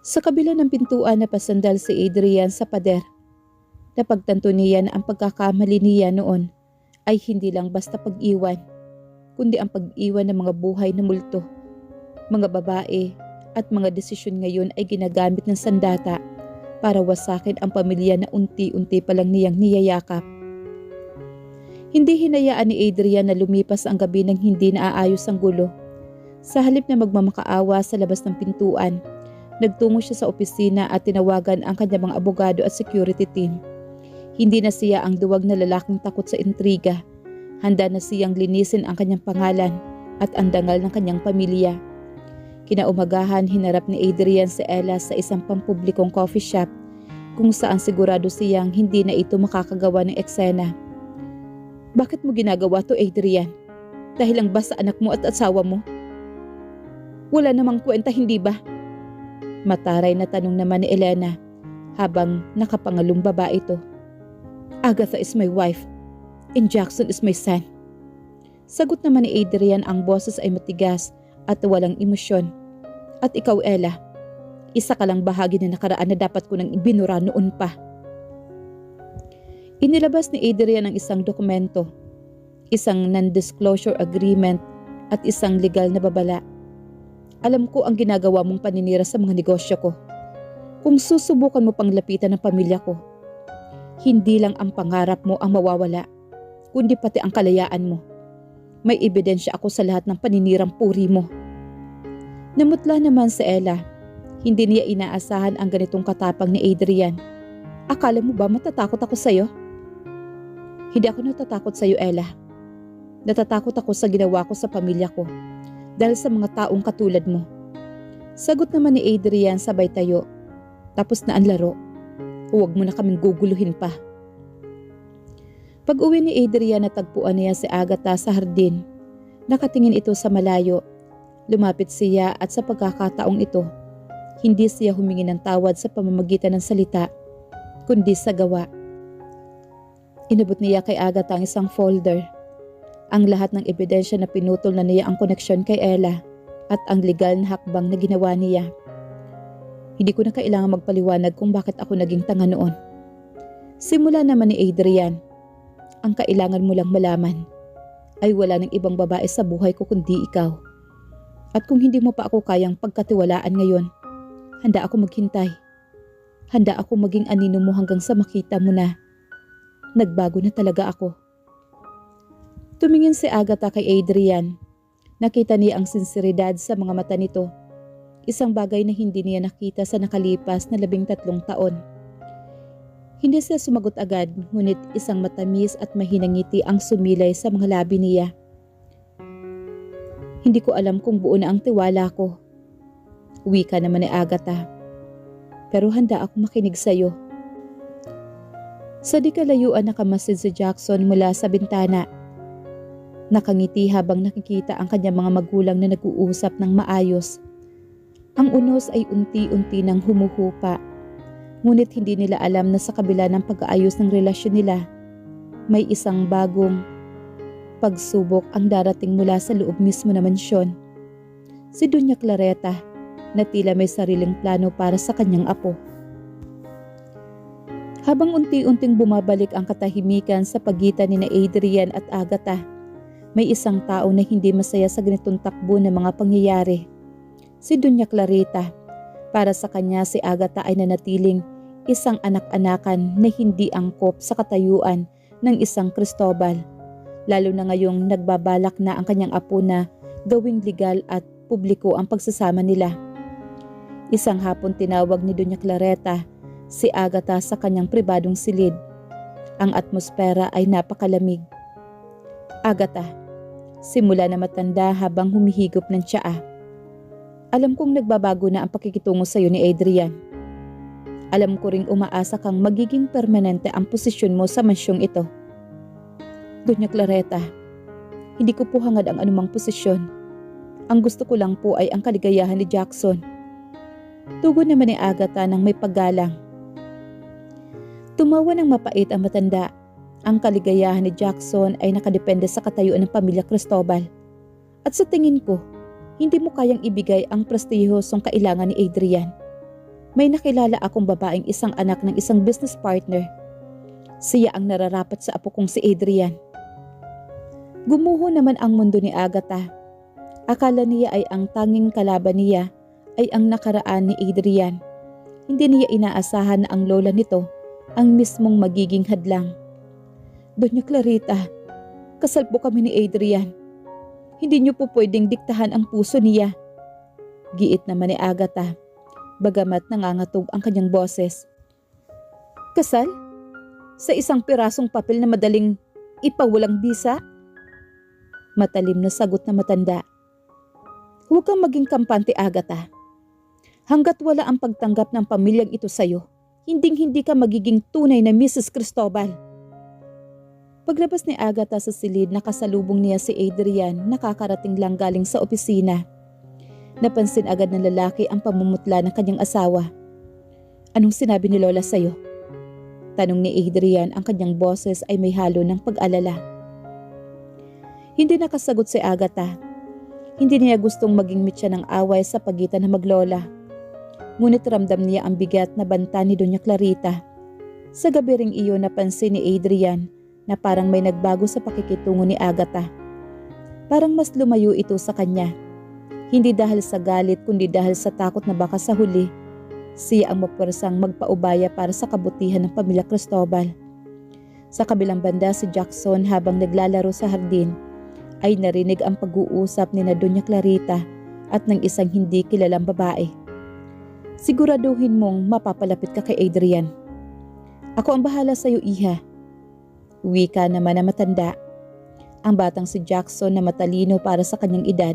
Sa kabila ng pintuan na pasandal si Adrian sa pader. Napagtanto niya na ang pagkakamali niya noon ay hindi lang basta pag-iwan, kundi ang pag-iwan ng mga buhay na multo. Mga babae at mga desisyon ngayon ay ginagamit ng sandata para wasakin ang pamilya na unti-unti pa lang niyang niyayakap. Hindi hinayaan ni Adrian na lumipas ang gabi nang hindi naaayos ang gulo. Sa halip na magmamakaawa sa labas ng pintuan, nagtungo siya sa opisina at tinawagan ang kanyang mga abogado at security team. Hindi na siya ang duwag na lalaking takot sa intriga. Handa na siyang linisin ang kanyang pangalan at ang dangal ng kanyang pamilya. Kinaumagahan, hinarap ni Adrian si Ella sa isang pampublikong coffee shop kung saan sigurado siyang hindi na ito makakagawa ng eksena. Bakit mo ginagawa to, Adrian? Dahil lang ba sa anak mo at asawa mo? Wala namang kwenta, hindi ba? Mataray na tanong naman ni Elena habang nakapangalong babae ito. Agatha is my wife and Jackson is my son. Sagot naman ni Adrian, ang boses ay matigas at walang emosyon. At ikaw, Ella, isa ka lang bahagi na nakaraan na dapat ko nang ibinura noon pa. Inilabas ni Adrian ang isang dokumento, isang non-disclosure agreement at isang legal na babala. Alam ko ang ginagawa mong paninira sa mga negosyo ko. Kung susubukan mo pang lapitan ng pamilya ko, hindi lang ang pangarap mo ang mawawala, kundi pati ang kalayaan mo. May ebidensya ako sa lahat ng paninirang puri mo. Namutla naman si Ella. Hindi niya inaasahan ang ganitong katapang ni Adrian. Akala mo ba matatakot ako sa'yo? Hindi ako natatakot sa'yo, Ella. Natatakot ako sa ginawa ko sa pamilya ko dahil sa mga taong katulad mo. Sagot naman ni Adrian sabay tayo. Tapos na ang laro. Huwag mo na kaming guguluhin pa. Pag-uwi ni Adrian, natagpuan niya si Agatha sa hardin. Nakatingin ito sa malayo. Lumapit siya at sa pagkakataong ito, hindi siya humingi ng tawad sa pamamagitan ng salita, kundi sa gawa. Inabot niya kay Agatha ang isang folder. Ang lahat ng ebidensya na pinutol na niya ang koneksyon kay Ella at ang legal na hakbang na ginawa niya. Hindi ko na kailangan magpaliwanag kung bakit ako naging tanga noon. Simula naman ni Adrian, ang kailangan mo lang malaman ay wala ng ibang babae sa buhay ko kundi ikaw. At kung hindi mo pa ako kayang pagkatiwalaan ngayon, handa ako maghintay. Handa ako maging anino mo hanggang sa makita mo na nagbago na talaga ako. Tumingin si Agatha kay Adrian. Nakita niya ang sinseridad sa mga mata nito. Isang bagay na hindi niya nakita sa nakalipas na 13 taon. Hindi siya sumagot agad, ngunit isang matamis at mahinang ngiti ang sumilay sa mga labi niya. Hindi ko alam kung buo na ang tiwala ko. Wika naman ni Agatha. Pero handa ako makinig sa'yo. Sa di kalayuan nakamasid si Jackson mula sa bintana. Nakangiti habang nakikita ang kanyang mga magulang na nag-uusap ng maayos. Ang unos ay unti-unti nang humuhupa. Ngunit hindi nila alam na sa kabila ng pag-aayos ng relasyon nila, may isang bagong pagsubok ang darating mula sa loob mismo ng mansyon. Si Doña Clareta na tila may sariling plano para sa kanyang apo. Habang unti-unting bumabalik ang katahimikan sa pagitan ni Adrian at Agatha, may isang tao na hindi masaya sa ganitong takbo ng mga pangyayari. Si Doña Clarita. Para sa kanya si Agatha ay nanatiling isang anak-anakan na hindi angkop sa katayuan ng isang Cristobal. Lalo na ngayong nagbabalak na ang kanyang apo na gawing legal at publiko ang pagsasama nila. Isang hapon tinawag ni Doña Clareta si Agatha sa kanyang pribadong silid. Ang atmosfera ay napakalamig. Agatha, simula na matanda habang humihigop ng tsaa. Alam kong nagbabago na ang pakikitungo sa iyo ni Adrian. Alam ko ring umaasa kang magiging permanente ang posisyon mo sa mansyong ito. Doña Clareta, hindi ko po hangad ang anumang posisyon. Ang gusto ko lang po ay ang kaligayahan ni Jackson. Tugon naman ni Agatha ng may paggalang. Tumawa ng mapait ang matanda. Ang kaligayahan ni Jackson ay nakadepende sa katayuan ng pamilya Cristobal. At sa tingin ko, hindi mo kayang ibigay ang prestihosong kailangan ni Adrian. May nakilala akong babaeng isang anak ng isang business partner. Siya ang nararapat sa apo kong si Adrian. Gumuho naman ang mundo ni Agatha. Akala niya ay ang tanging kalaban niya ay ang nakaraan ni Adrian. Hindi niya inaasahan na ang lola nito ang mismong magiging hadlang. Doña Clarita, kasal po kami ni Adrian. Hindi niyo po pwedeng diktahan ang puso niya. Giit naman ni Agatha, bagamat nangangatog ang kanyang boses. Kasal? Sa isang pirasong papel na madaling ipawalang bisa? Matalim na sagot na matanda. Huwag kang maging kampante, Agatha. Hanggat wala ang pagtanggap ng pamilyang ito sa'yo, hinding-hindi ka magiging tunay na Mrs. Cristobal. Paglabas ni Agatha sa silid, nakasalubong niya si Adrian, nakakarating lang galing sa opisina. Napansin agad ng lalaki ang pamumutla ng kanyang asawa. Anong sinabi ni Lola sa'yo? Tanong ni Adrian, ang kanyang boses ay may halo ng pag-alala. Hindi nakasagot si Agatha. Hindi niya gustong maging mitya ng away sa pagitan ng maglola. Ngunit ramdam niya ang bigat na banta ni Doña Clarita. Sa gabi ring iyon napansin ni Adrian na parang may nagbago sa pakikitungo ni Agatha. Parang mas lumayo ito sa kanya. Hindi dahil sa galit kundi dahil sa takot na baka sa huli, siya ang mapwersang magpaubaya para sa kabutihan ng pamilya Cristobal. Sa kabilang banda si Jackson habang naglalaro sa hardin ay narinig ang pag-uusap ni na Doña Clarita at ng isang hindi kilalang babae. Siguraduhin mong mapapalapit ka kay Adrian. Ako ang bahala sa iyo, iha. Wika naman na matanda. Ang batang si Jackson na matalino para sa kanyang edad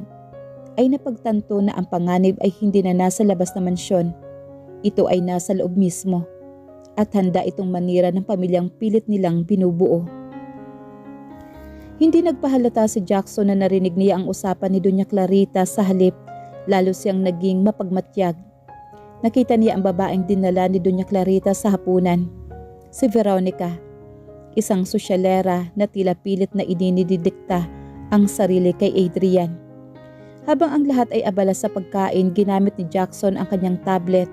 ay napagtanto na ang panganib ay hindi na nasa labas na mansyon. Ito ay nasa loob mismo at handa itong manira ng pamilyang pilit nilang binubuo. Hindi nagpahalata si Jackson na narinig niya ang usapan ni Doña Clarita, sa halip lalo siyang naging mapagmatyag. Nakita niya ang babaeng dinala ni Doña Clarita sa hapunan, si Veronica. Isang sosyalera na tila pilit na idinididikta ang sarili kay Adrian. Habang ang lahat ay abala sa pagkain, ginamit ni Jackson ang kanyang tablet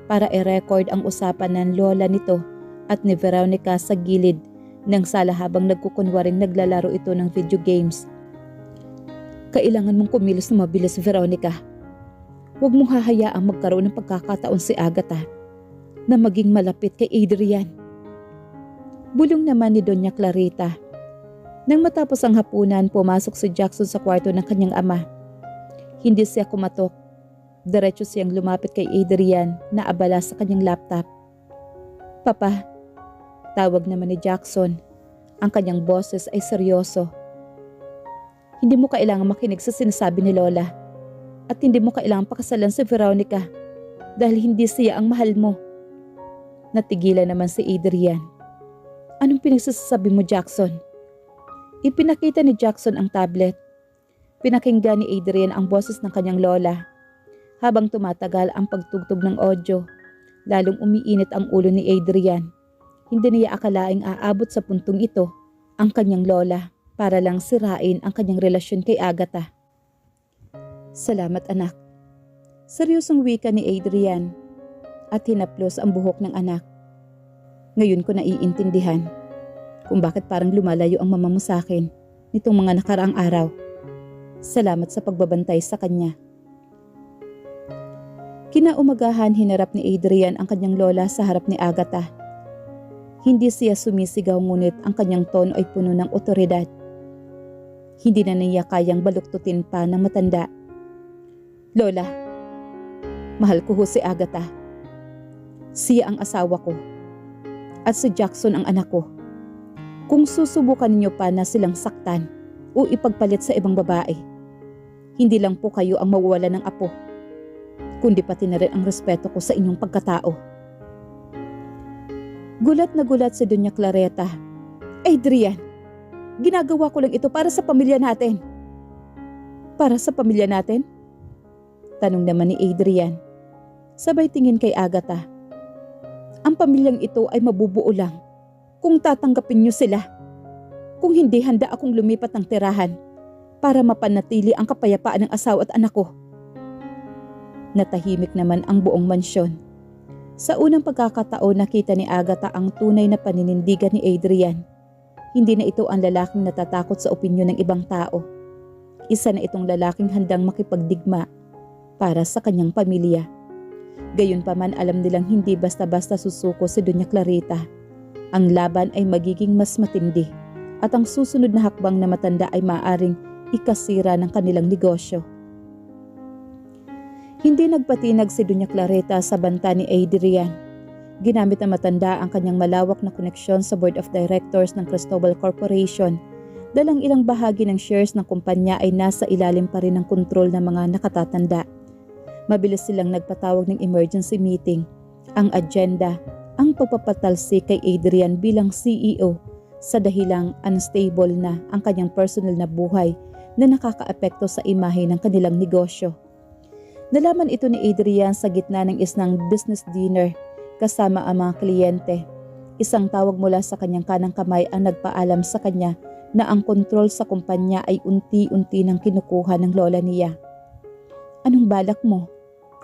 para i-record ang usapan ng lola nito at ni Veronica sa gilid ng sala habang nagkukunwaring naglalaro ito ng video games. Kailangan mong kumilos na mabilis, Veronica. Huwag mong hahayaang magkaroon ng pagkakataon si Agatha na maging malapit kay Adrian. Bulong naman ni Doña Clarita. Nang matapos ang hapunan, pumasok si Jackson sa kwarto ng kanyang ama. Hindi siya kumatok. Diretso siyang lumapit kay Adrian na abala sa kanyang laptop. Papa, tawag naman ni Jackson. Ang kanyang boses ay seryoso. Hindi mo kailangang makinig sa sinasabi ni Lola. At hindi mo kailangang pakasalan si Veronica dahil hindi siya ang mahal mo. Natigilan naman si Adrian. Anong pinagsasabi mo, Jackson? Ipinakita ni Jackson ang tablet. Pinakinggan ni Adrian ang boses ng kanyang lola. Habang tumatagal ang pagtugtog ng audio, lalong umiinit ang ulo ni Adrian. Hindi niya akalaing aabot sa puntong ito ang kanyang lola para lang sirain ang kanyang relasyon kay Agatha. Salamat anak. Seryosong wika ni Adrian at hinaplos ang buhok ng anak. Ngayon ko naiintindihan kung bakit parang lumalayo ang mama mo sa akin nitong mga nakaraang araw. Salamat sa pagbabantay sa kanya. Kinaumagahan hinarap ni Adrian ang kanyang lola sa harap ni Agatha. Hindi siya sumisigaw ngunit ang kanyang tono ay puno ng otoridad. Hindi na niya kayang baluktutin pa ng matanda. Lola, mahal ko ho si Agatha. Siya ang asawa ko at si Jackson ang anak ko. Kung susubukan ninyo pa na silang saktan o ipagpalit sa ibang babae, hindi lang po kayo ang mawawala ng apo, kundi pati na rin ang respeto ko sa inyong pagkatao. Gulat na gulat si Doña Clareta. Adrian, ginagawa ko lang ito para sa pamilya natin. Para sa pamilya natin? Tanong naman ni Adrian. Sabay tingin kay Agatha. Ang pamilyang ito ay mabubuo lang kung tatanggapin niyo sila. Kung hindi, handa akong lumipat ng tirahan para mapanatili ang kapayapaan ng asawa at anak ko. Natahimik naman ang buong mansyon. Sa unang pagkakataon nakita ni Agatha ang tunay na paninindigan ni Adrian. Hindi na ito ang lalaking natatakot sa opinyon ng ibang tao. Isa na itong lalaking handang makipagdigma para sa kanyang pamilya. Gayunpaman alam nilang hindi basta-basta susuko si Doña Clarita. Ang laban ay magiging mas matindi at ang susunod na hakbang na matanda ay maaaring ikasira ng kanilang negosyo. Hindi nagpatinag si Doña Clarita sa banta ni Adrian. Ginamit na matanda ang kanyang malawak na koneksyon sa Board of Directors ng Cristobal Corporation. Dalang ilang bahagi ng shares ng kumpanya ay nasa ilalim pa rin ng kontrol ng mga nakatatanda. Mabilis silang nagpatawag ng emergency meeting. Ang agenda, ang pagpapatalsik kay Adrian bilang CEO sa dahilang unstable na ang kanyang personal na buhay na nakakaapekto sa imahe ng kanilang negosyo. Nalaman ito ni Adrian sa gitna ng isang business dinner kasama ang mga kliyente. Isang tawag mula sa kanyang kanang kamay ang nagpaalam sa kanya na ang kontrol sa kumpanya ay unti-unti nang kinukuha ng lola niya. Anong balak mo?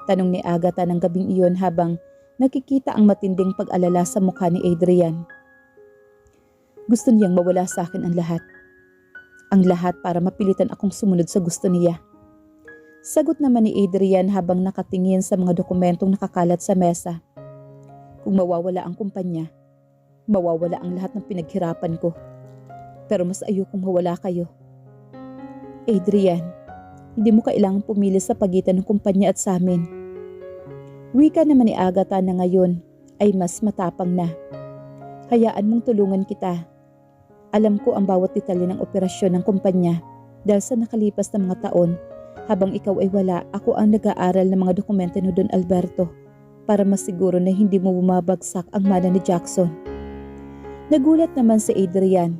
Tanong ni Agatha ng gabing iyon habang nakikita ang matinding pag-alala sa mukha ni Adrian. Gusto niyang mawala sa akin ang lahat. Ang lahat para mapilitan akong sumunod sa gusto niya. Sagot naman ni Adrian habang nakatingin sa mga dokumentong nakakalat sa mesa. Kung mawawala ang kumpanya, mawawala ang lahat ng pinaghirapan ko. Pero mas ayokong mawala kayo. Adrian, hindi mo kailangang pumili sa pagitan ng kumpanya at sa amin. Wika naman ni Agatha na ngayon ay mas matapang na. Hayaan mong tulungan kita. Alam ko ang bawat detalye ng operasyon ng kumpanya dahil sa nakalipas na mga taon, habang ikaw ay wala, ako ang nag-aaral ng mga dokumento ni Don Alberto para masiguro na hindi mo bumabagsak ang mana ni Jackson. Nagulat naman si Adrian.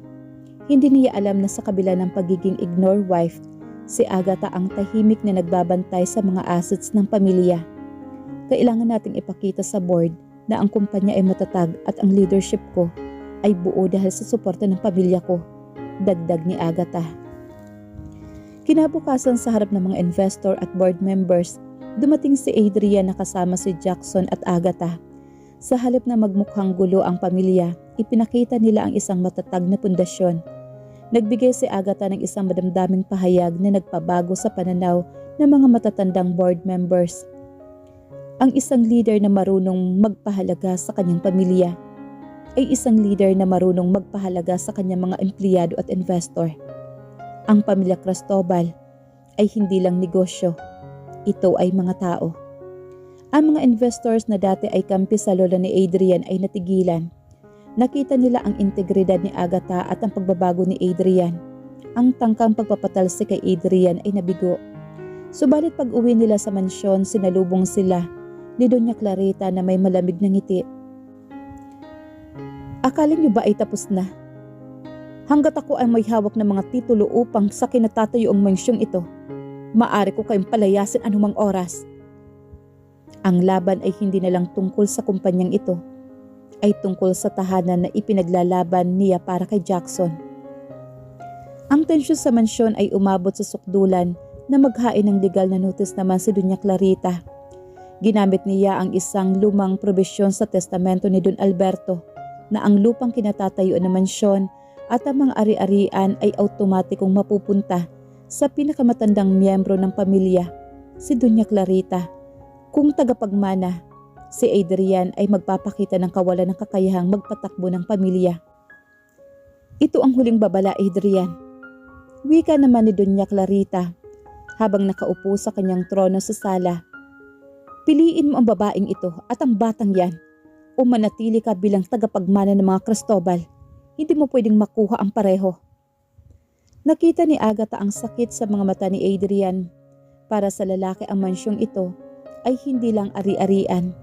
Hindi niya alam na sa kabila ng pagiging ignore wife, si Agatha ang tahimik na nagbabantay sa mga assets ng pamilya. Kailangan nating ipakita sa board na ang kumpanya ay matatag at ang leadership ko ay buo dahil sa suporta ng pamilya ko, dagdag ni Agatha. Kinabukasan sa harap ng mga investor at board members, dumating si Adrian na kasama si Jackson at Agatha. Sa halip na magmukhang gulo ang pamilya, ipinakita nila ang isang matatag na pundasyon. Nagbigay si Agatha ng isang madamdaming pahayag na nagpabago sa pananaw ng mga matatandang board members. Ang isang leader na marunong magpahalaga sa kanyang pamilya ay isang leader na marunong magpahalaga sa kanyang mga empleyado at investor. Ang pamilya Cristobal ay hindi lang negosyo, ito ay mga tao. Ang mga investors na dati ay kampi sa lola ni Adrian ay natigilan. Nakita nila ang integridad ni Agatha at ang pagbabago ni Adrian. Ang tangkang pagpapatalsik kay Adrian ay nabigo. Subalit pag-uwi nila sa mansyon, sinalubong sila ni Doña Clarita na may malamig na ngiti. Akala niyo ba ay tapos na? Hanggat ako ay may hawak ng mga titulo upang sa kinatatayo ang mansyong ito, maaari ko kayong palayasin anumang oras. Ang laban ay hindi na lang tungkol sa kumpanyang ito, ay tungkol sa tahanan na ipinaglalaban niya para kay Jackson. Ang tensyon sa mansyon ay umabot sa sukdulan na maghain ng legal na notice naman si Doña Clarita. Ginamit niya ang isang lumang probisyon sa testamento ni Don Alberto na ang lupang kinatatayo ng mansyon at ang mga ari-arian ay automatikong mapupunta sa pinakamatandang miyembro ng pamilya, si Doña Clarita. Kung tagapagmana, si Adrian ay magpapakita ng kawalan ng kakayahang magpatakbo ng pamilya. Ito ang huling babala, Adrian. Wika naman ni Doña Clarita habang nakaupo sa kanyang trono sa sala. Piliin mo ang babaeng ito at ang batang yan o manatili ka bilang tagapagmana ng mga Cristobal. Hindi mo pwedeng makuha ang pareho. Nakita ni Agatha ang sakit sa mga mata ni Adrian. Para sa lalaki ang mansyong ito ay hindi lang ari-arian.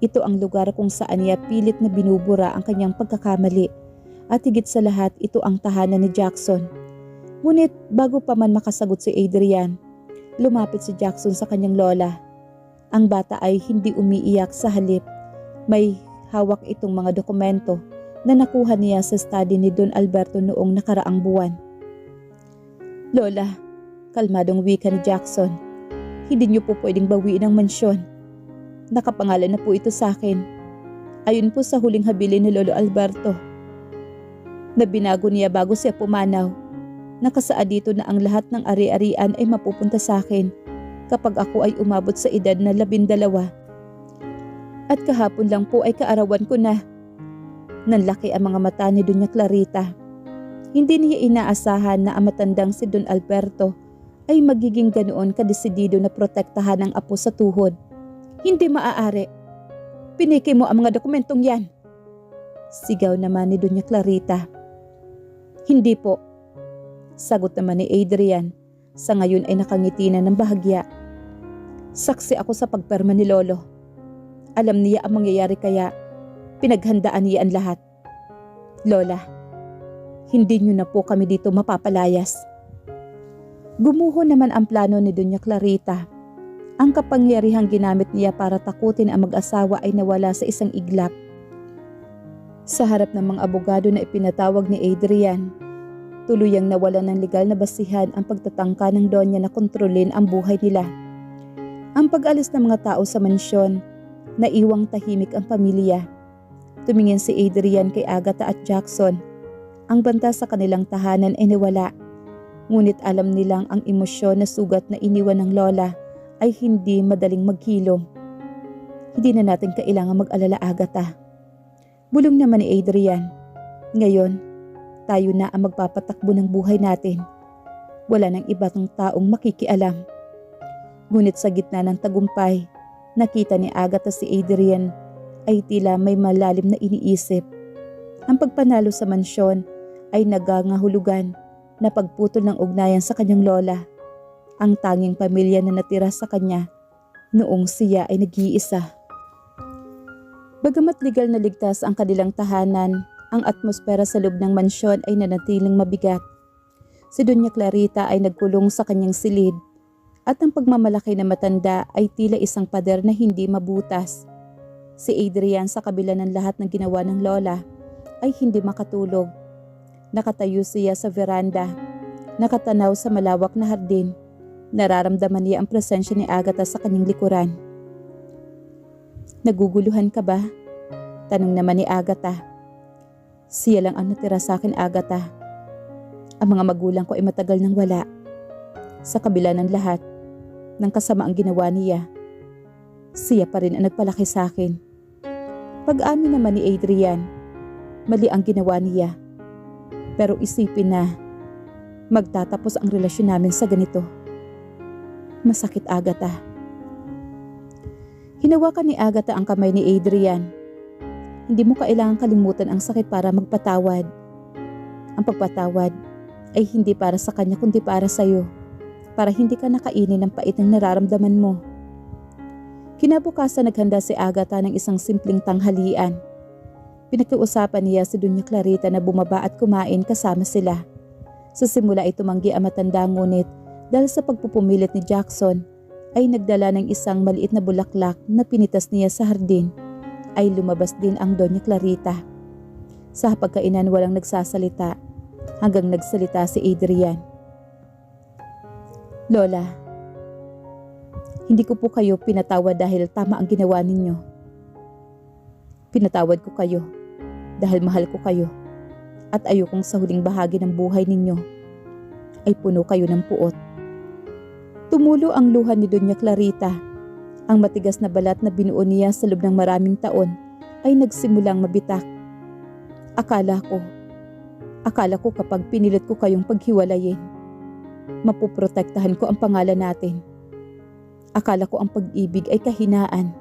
Ito ang lugar kung saan niya pilit na binubura ang kanyang pagkakamali. At higit sa lahat, ito ang tahanan ni Jackson. Ngunit bago pa man makasagot si Adrian, lumapit si Jackson sa kanyang lola. Ang bata ay hindi umiiyak, sa halip may hawak itong mga dokumento na nakuha niya sa study ni Don Alberto noong nakaraang buwan. Lola, kalmadong wika ni Jackson, hindi niyo po pwedeng bawiin ang mansyon. Nakapangalan na po ito sa akin. Ayon po sa huling habilin ni Lolo Alberto, na binago niya bago siya pumanaw. Nakasaad dito na ang lahat ng ari-arian ay mapupunta sa akin kapag ako ay umabot sa edad na 12. At kahapon lang po ay kaarawan ko na. Nanlaki ang mga mata ni Doña Clarita. Hindi niya inaasahan na ang matandang si Don Alberto ay magiging ganoon kadesidido na protektahan ang apo sa tuhod. Hindi maaari. Piniki mo ang mga dokumentong yan. Sigaw naman ni Doña Clarita. Hindi po. Sagot naman ni Adrian. Sa ngayon ay nakangiti na ng bahagya. Saksi ako sa pagperma ni Lolo. Alam niya ang mangyayari kaya pinaghandaan niya ang lahat. Lola, hindi niyo na po kami dito mapapalayas. Gumuho naman ang plano ni Doña Clarita. Ang kapangyarihang ginamit niya para takutin ang mag-asawa ay nawala sa isang iglap. Sa harap ng mga abogado na ipinatawag ni Adrian, tuluyang nawalan ng legal na basihan ang pagtatangka ng Donya na kontrolin ang buhay nila. Ang pag-alis ng mga tao sa mansyon, naiwang tahimik ang pamilya. Tumingin si Adrian kay Agatha at Jackson. Ang banta sa kanilang tahanan ay nawala. Ngunit alam nilang ang emosyon na sugat na iniwan ng lola ay hindi madaling maghilom. Hindi na natin kailangan mag-alala, Agatha. Bulong naman ni Adrian. Ngayon, tayo na ang magpapatakbo ng buhay natin. Wala nang ibang taong makikialam. Ngunit sa gitna ng tagumpay, nakita ni Agatha si Adrian ay tila may malalim na iniisip. Ang pagpanalo sa mansyon ay nagangahulugan na pagputol ng ugnayan sa kanyang lola, ang tanging pamilya na natira sa kanya noong siya ay nag-iisa. Bagamat legal na ligtas ang kanilang tahanan, ang atmosfera sa loob ng mansyon ay nanatiling mabigat. Si Doña Clarita ay nagkulong sa kanyang silid at ang pagmamalaki na matanda ay tila isang pader na hindi mabutas. Si Adrian sa kabila ng lahat ng ginawa ng lola ay hindi makatulog. Nakatayo siya sa veranda, nakatanaw sa malawak na hardin. Nararamdaman niya ang presensya ni Agatha sa kanyang likuran. Naguguluhan ka ba? Tanong naman ni Agatha. Siya lang ang natira sa akin, Agatha. Ang mga magulang ko ay matagal nang wala. Sa kabila ng lahat, ng kasamaang ginawa niya, siya pa rin ang nagpalaki sa akin. Pag-amin naman ni Adrian, mali ang ginawa niya. Pero isipin na, magtatapos ang relasyon namin sa ganito. Masakit, Agatha. Hinawakan ni Agatha ang kamay ni Adrian. Hindi mo kailangang kalimutan ang sakit para magpatawad. Ang pagpatawad ay hindi para sa kanya kundi para sa iyo. Para hindi ka nakainin ng pait ng nararamdaman mo. Kinabukasan naghanda si Agatha ng isang simpleng tanghalian. Pinakiusapan niya si Doña Clarita na bumaba at kumain kasama sila. Sa simula ay tumanggi ang matanda, ngunit dahil sa pagpupumilit ni Jackson ay nagdala ng isang maliit na bulaklak na pinitas niya sa hardin, ay lumabas din ang Doña Clarita. Sa pagkainan walang nagsasalita hanggang nagsalita si Adrian. "Lola, hindi ko po kayo pinatawad dahil tama ang ginawa ninyo. Pinatawad ko kayo dahil mahal ko kayo at ayokong sa huling bahagi ng buhay ninyo ay puno kayo ng puot." Tumulo ang luha ni Doña Clarita. Ang matigas na balat na binuo niya sa loob ng maraming taon ay nagsimulang mabitak. Akala ko kapag pinilit ko kayong paghiwalayin, mapuprotektahan ko ang pangalan natin. Akala ko ang pag-ibig ay kahinaan.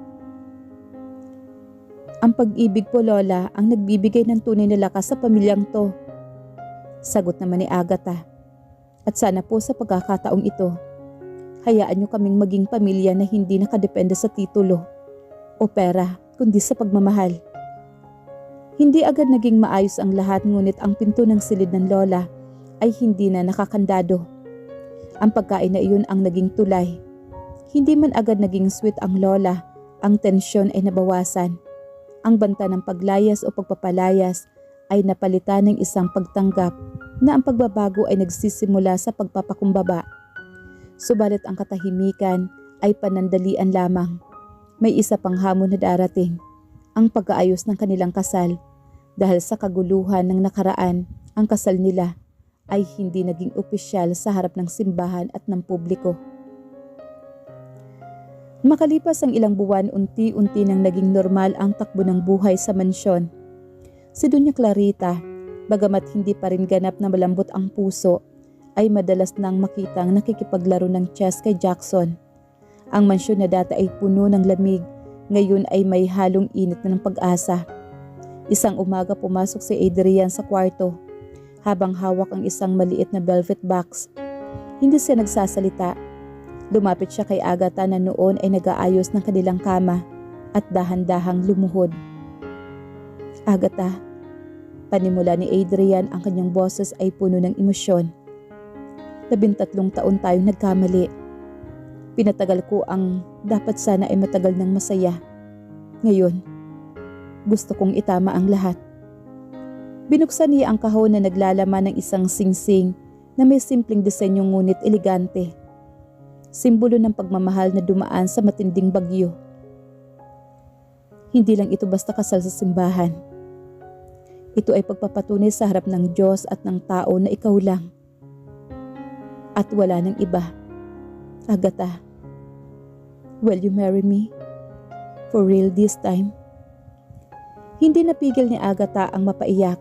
Ang pag-ibig po, Lola, ang nagbibigay ng tunay na lakas sa pamilyang to. Sagot naman ni Agatha. At sana po sa pagkakataong ito, hayaan niyo kaming maging pamilya na hindi nakadepende sa titulo o pera, kundi sa pagmamahal. Hindi agad naging maayos ang lahat, ngunit ang pinto ng silid ng Lola ay hindi na nakakandado. Ang pagkain na iyon ang naging tulay. Hindi man agad naging sweet ang Lola, ang tensyon ay nabawasan. Ang banta ng paglayas o pagpapalayas ay napalitan ng isang pagtanggap na ang pagbabago ay nagsisimula sa pagpapakumbaba. Subalit ang katahimikan ay panandalian lamang. May isa pang hamon na darating, ang pag-aayos ng kanilang kasal. Dahil sa kaguluhan ng nakaraan, ang kasal nila ay hindi naging opisyal sa harap ng simbahan at ng publiko. Makalipas ang ilang buwan, unti-unti nang naging normal ang takbo ng buhay sa mansyon. Si Doña Clarita, bagamat hindi pa rin ganap na malambot ang puso, ay madalas nang makitang nakikipaglaro ng chess kay Jackson. Ang mansyon na dati ay puno ng lamig, ngayon ay may halong init na ng pag-asa. Isang umaga pumasok si Adrian sa kwarto, habang hawak ang isang maliit na velvet box. Hindi siya nagsasalita. Lumapit siya kay Agatha na noon ay nag-aayos ng kanilang kama at dahan-dahang lumuhod. "Agatha," panimula ni Adrian, ang kanyang boses ay puno ng emosyon. 13 taon tayong nagkamali. Pinatagal ko ang dapat sana ay matagal ng masaya. Ngayon, gusto kong itama ang lahat. Binuksan niya ang kahon na naglalaman ng isang singsing na may simpleng disenyo ngunit elegante. Simbolo ng pagmamahal na dumaan sa matinding bagyo. Hindi lang ito basta kasal sa simbahan. Ito ay pagpapatunay sa harap ng Diyos at ng tao na ikaw lang. At wala nang iba. Agatha, will you marry me? For real this time? Hindi napigil ni Agatha ang mapaiyak.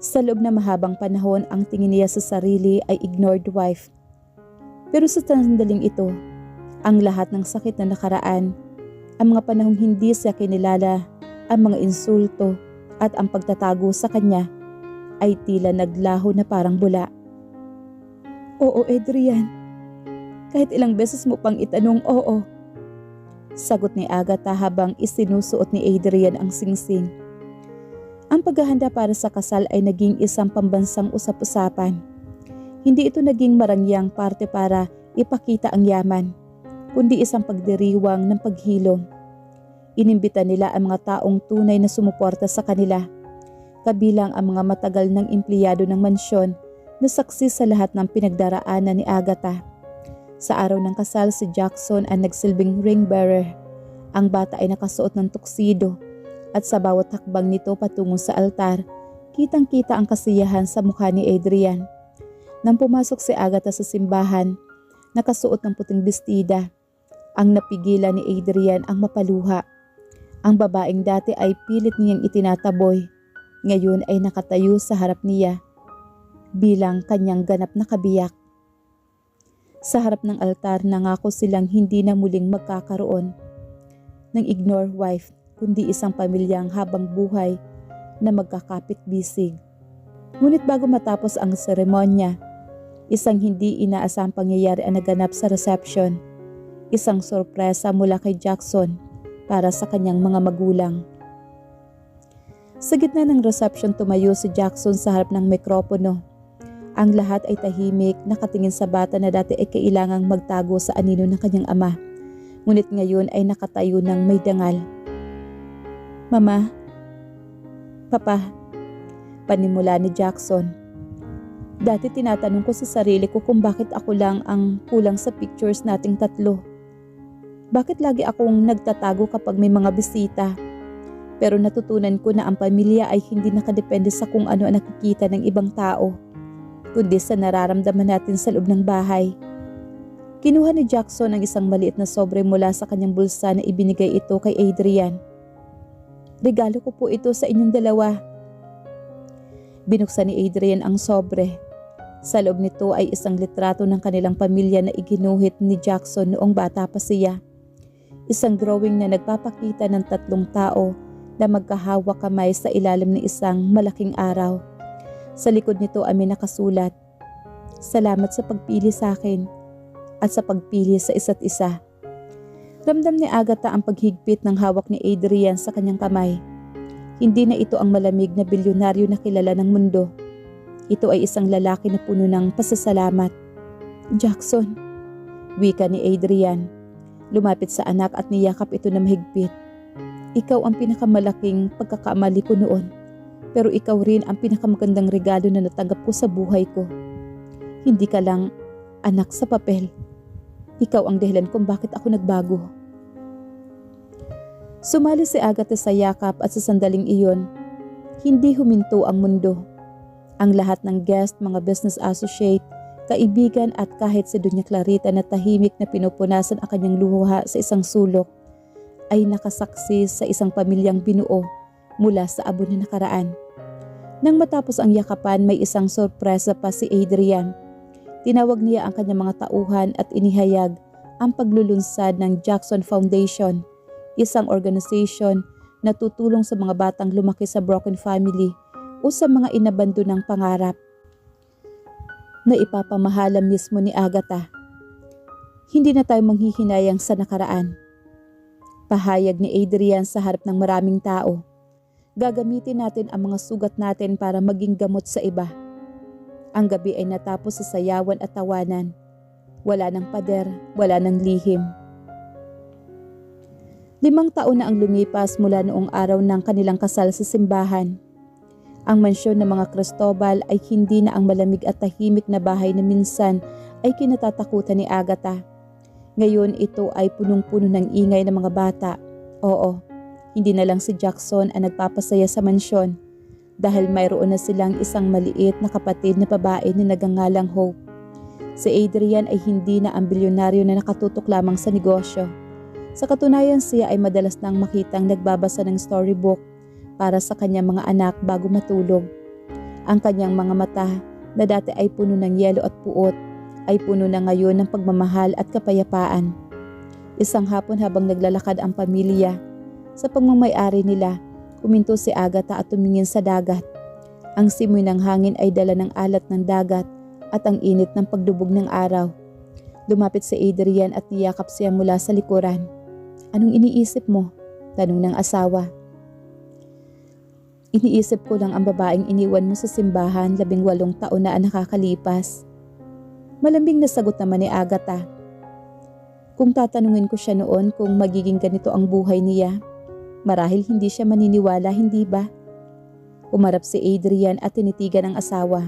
Sa loob na mahabang panahon, ang tingin niya sa sarili ay ignored wife. Pero sa sandaling ito, ang lahat ng sakit na nakaraan, ang mga panahong hindi siya kinilala, ang mga insulto at ang pagtatago sa kanya ay tila naglaho na parang bula. "Oo, Adrian. Kahit ilang beses mo pang itanong, oo." Sagot ni Agatha habang isinusuot ni Adrian ang singsing. Ang paghahanda para sa kasal ay naging isang pambansang usap-usapan. Hindi ito naging marangyang parte para ipakita ang yaman, kundi isang pagdiriwang ng paghilom. Inimbita nila ang mga taong tunay na sumuporta sa kanila, kabilang ang mga matagal ng empleyado ng mansyon na saksi sa lahat ng pinagdaraanan ni Agatha. Sa araw ng kasal, si Jackson ang nagsilbing ring bearer. Ang bata ay nakasuot ng tuksido at sa bawat hakbang nito patungo sa altar, kitang-kita ang kasiyahan sa mukha ni Adrian. Nang pumasok si Agatha sa simbahan, nakasuot ng puting bestida, ang napigilan ni Adrian ang mapaluha. Ang babaeng dati ay pilit niyang itinataboy, ngayon ay nakatayo sa harap niya bilang kanyang ganap na kabiyak. Sa harap ng altar, nangako silang hindi na muling magkakaroon ng ignore wife, kundi isang pamilyang habang buhay na magkakapit-bisig. Ngunit bago matapos ang seremonya, isang hindi inaasang pangyayari ang naganap sa reception. Isang sorpresa mula kay Jackson para sa kanyang mga magulang. Sa gitna ng reception tumayo si Jackson sa harap ng mikropono. Ang lahat ay tahimik, nakatingin sa bata na dati ay kailangang magtago sa anino ng kanyang ama. Ngunit ngayon ay nakatayo ng may dangal. "Mama, Papa," panimula ni Jackson. "Dati tinatanong ko sa sarili ko kung bakit ako lang ang kulang sa pictures nating tatlo. Bakit lagi akong nagtatago kapag may mga bisita? Pero natutunan ko na ang pamilya ay hindi nakadepende sa kung ano ang nakikita ng ibang tao, kundi sa nararamdaman natin sa loob ng bahay." Kinuha ni Jackson ang isang maliit na sobre mula sa kanyang bulsa na ibinigay ito kay Adrian. "Regalo ko po ito sa inyong dalawa." Binuksan ni Adrian ang sobre. Sa loob nito ay isang litrato ng kanilang pamilya na iginuhit ni Jackson noong bata pa siya. Isang drawing na nagpapakita ng tatlong tao na magkahawak kamay sa ilalim ng isang malaking araw. Sa likod nito ay may nakasulat, "Salamat sa pagpili sa akin at sa pagpili sa isa't isa." Ramdam ni Agatha ang paghigpit ng hawak ni Adrian sa kanyang kamay. Hindi na ito ang malamig na bilyonaryo na kilala ng mundo. Ito ay isang lalaki na puno ng pasasalamat. "Jackson," wika ni Adrian. Lumapit sa anak at niyakap ito na mahigpit. "Ikaw ang pinakamalaking pagkakamali ko noon, pero ikaw rin ang pinakamagandang regalo na natanggap ko sa buhay ko. Hindi ka lang anak sa papel. Ikaw ang dahilan kung bakit ako nagbago." Sumali si Agatha sa yakap at sa sandaling iyon, hindi huminto ang mundo. Ang lahat ng guest, mga business associate, kaibigan at kahit si Doña Clarita na tahimik na pinupunasan ang kanyang luha sa isang sulok, ay nakasaksi sa isang pamilyang binuo mula sa abon na nakaraan. Nang matapos ang yakapan, may isang sorpresa pa si Adrian. Tinawag niya ang kanyang mga tauhan at inihayag ang paglulunsad ng Jackson Foundation, isang organisasyon na tutulong sa mga batang lumaki sa broken family o sa mga inabandonang pangarap. Na ipapamahala mismo ni Agatha. Hindi na tayo manghihinayang sa nakaraan. Pahayag ni Adrian sa harap ng maraming tao. Gagamitin natin ang mga sugat natin para maging gamot sa iba. Ang gabi ay natapos sa sayawan at tawanan. Wala ng pader, wala ng lihim. 5 taon na ang lumipas mula noong araw ng kanilang kasal sa simbahan. Ang mansyon ng mga Cristobal ay hindi na ang malamig at tahimik na bahay na minsan ay kinatatakutan ni Agatha. Ngayon ito ay punong-puno ng ingay ng mga bata. Oo, hindi na lang si Jackson ang nagpapasaya sa mansyon dahil mayroon na silang isang maliit na kapatid na babae na nagangalang Hope. Si Adrian ay hindi na ang bilyonaryo na nakatutok lamang sa negosyo. Sa katunayan, siya ay madalas nang makitang nagbabasa ng storybook para sa kanyang mga anak bago matulog. Ang kanyang mga mata na dati ay puno ng yelo at puot ay puno na ngayon ng pagmamahal at kapayapaan. Isang hapon habang naglalakad ang pamilya, sa pagmamayari nila, huminto si Agatha at tumingin sa dagat. Ang simoy ng hangin ay dala ng alat ng dagat at ang init ng pagdubog ng araw. Lumapit si Adrian at niyakap siya mula sa likuran. "Anong iniisip mo?" tanong ng asawa. "Iniisip ko lang ang babaeng iniwan mo sa simbahan 18 taon na ang nakakalipas." Malambing na sagot naman ni Agatha. Kung tatanungin ko siya noon kung magiging ganito ang buhay niya, marahil hindi siya maniniwala, hindi ba? Umarap si Adrian at tinitigan ang asawa.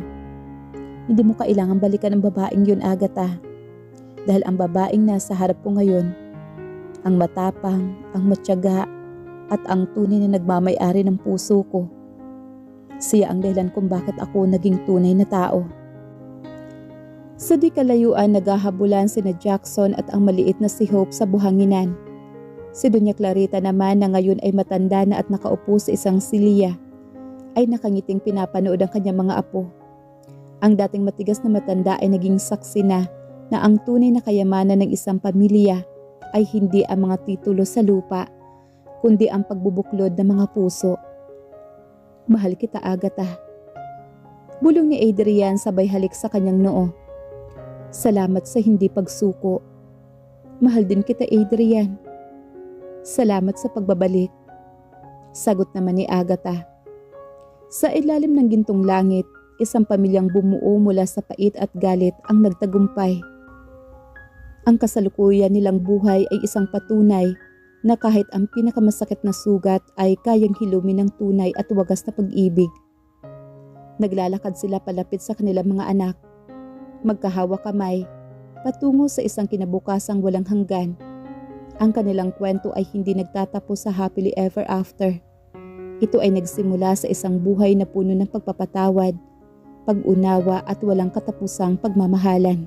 "Hindi mo kailangan balikan ang babaeng yun, Agatha. Dahil ang babaeng nasa harap ko ngayon, ang matapang, ang matyaga, at ang tunay na nagmamay-ari ng puso ko. Siya ang dahilan kung bakit ako naging tunay na tao." Sa di kalayuan, naghahabulan sina Jackson at ang maliit na si Hope sa buhanginan. Si Doña Clarita naman na ngayon ay matanda na at nakaupo sa isang silya, ay nakangiting pinapanood ang kanyang mga apo. Ang dating matigas na matanda ay naging saksi na ang tunay na kayamanan ng isang pamilya ay hindi ang mga titulo sa lupa, kundi ang pagbubuklod ng mga puso. "Mahal kita, Agatha." Bulong ni Adrian sabay halik sa kanyang noo. "Salamat sa hindi pagsuko." "Mahal din kita, Adrian." "Salamat sa pagbabalik." Sagot naman ni Agatha. Sa ilalim ng gintong langit, isang pamilyang bumuo mula sa pait at galit ang nagtagumpay. Ang kasalukuyan nilang buhay ay isang patunay na kahit ang pinakamasakit na sugat ay kayang hilumin ng tunay at wagas na pag-ibig. Naglalakad sila palapit sa kanilang mga anak, magkahawak kamay, patungo sa isang kinabukasang walang hanggan. Ang kanilang kwento ay hindi nagtatapos sa happily ever after. Ito ay nagsimula sa isang buhay na puno ng pagpapatawad, pag-unawa at walang katapusang pagmamahalan.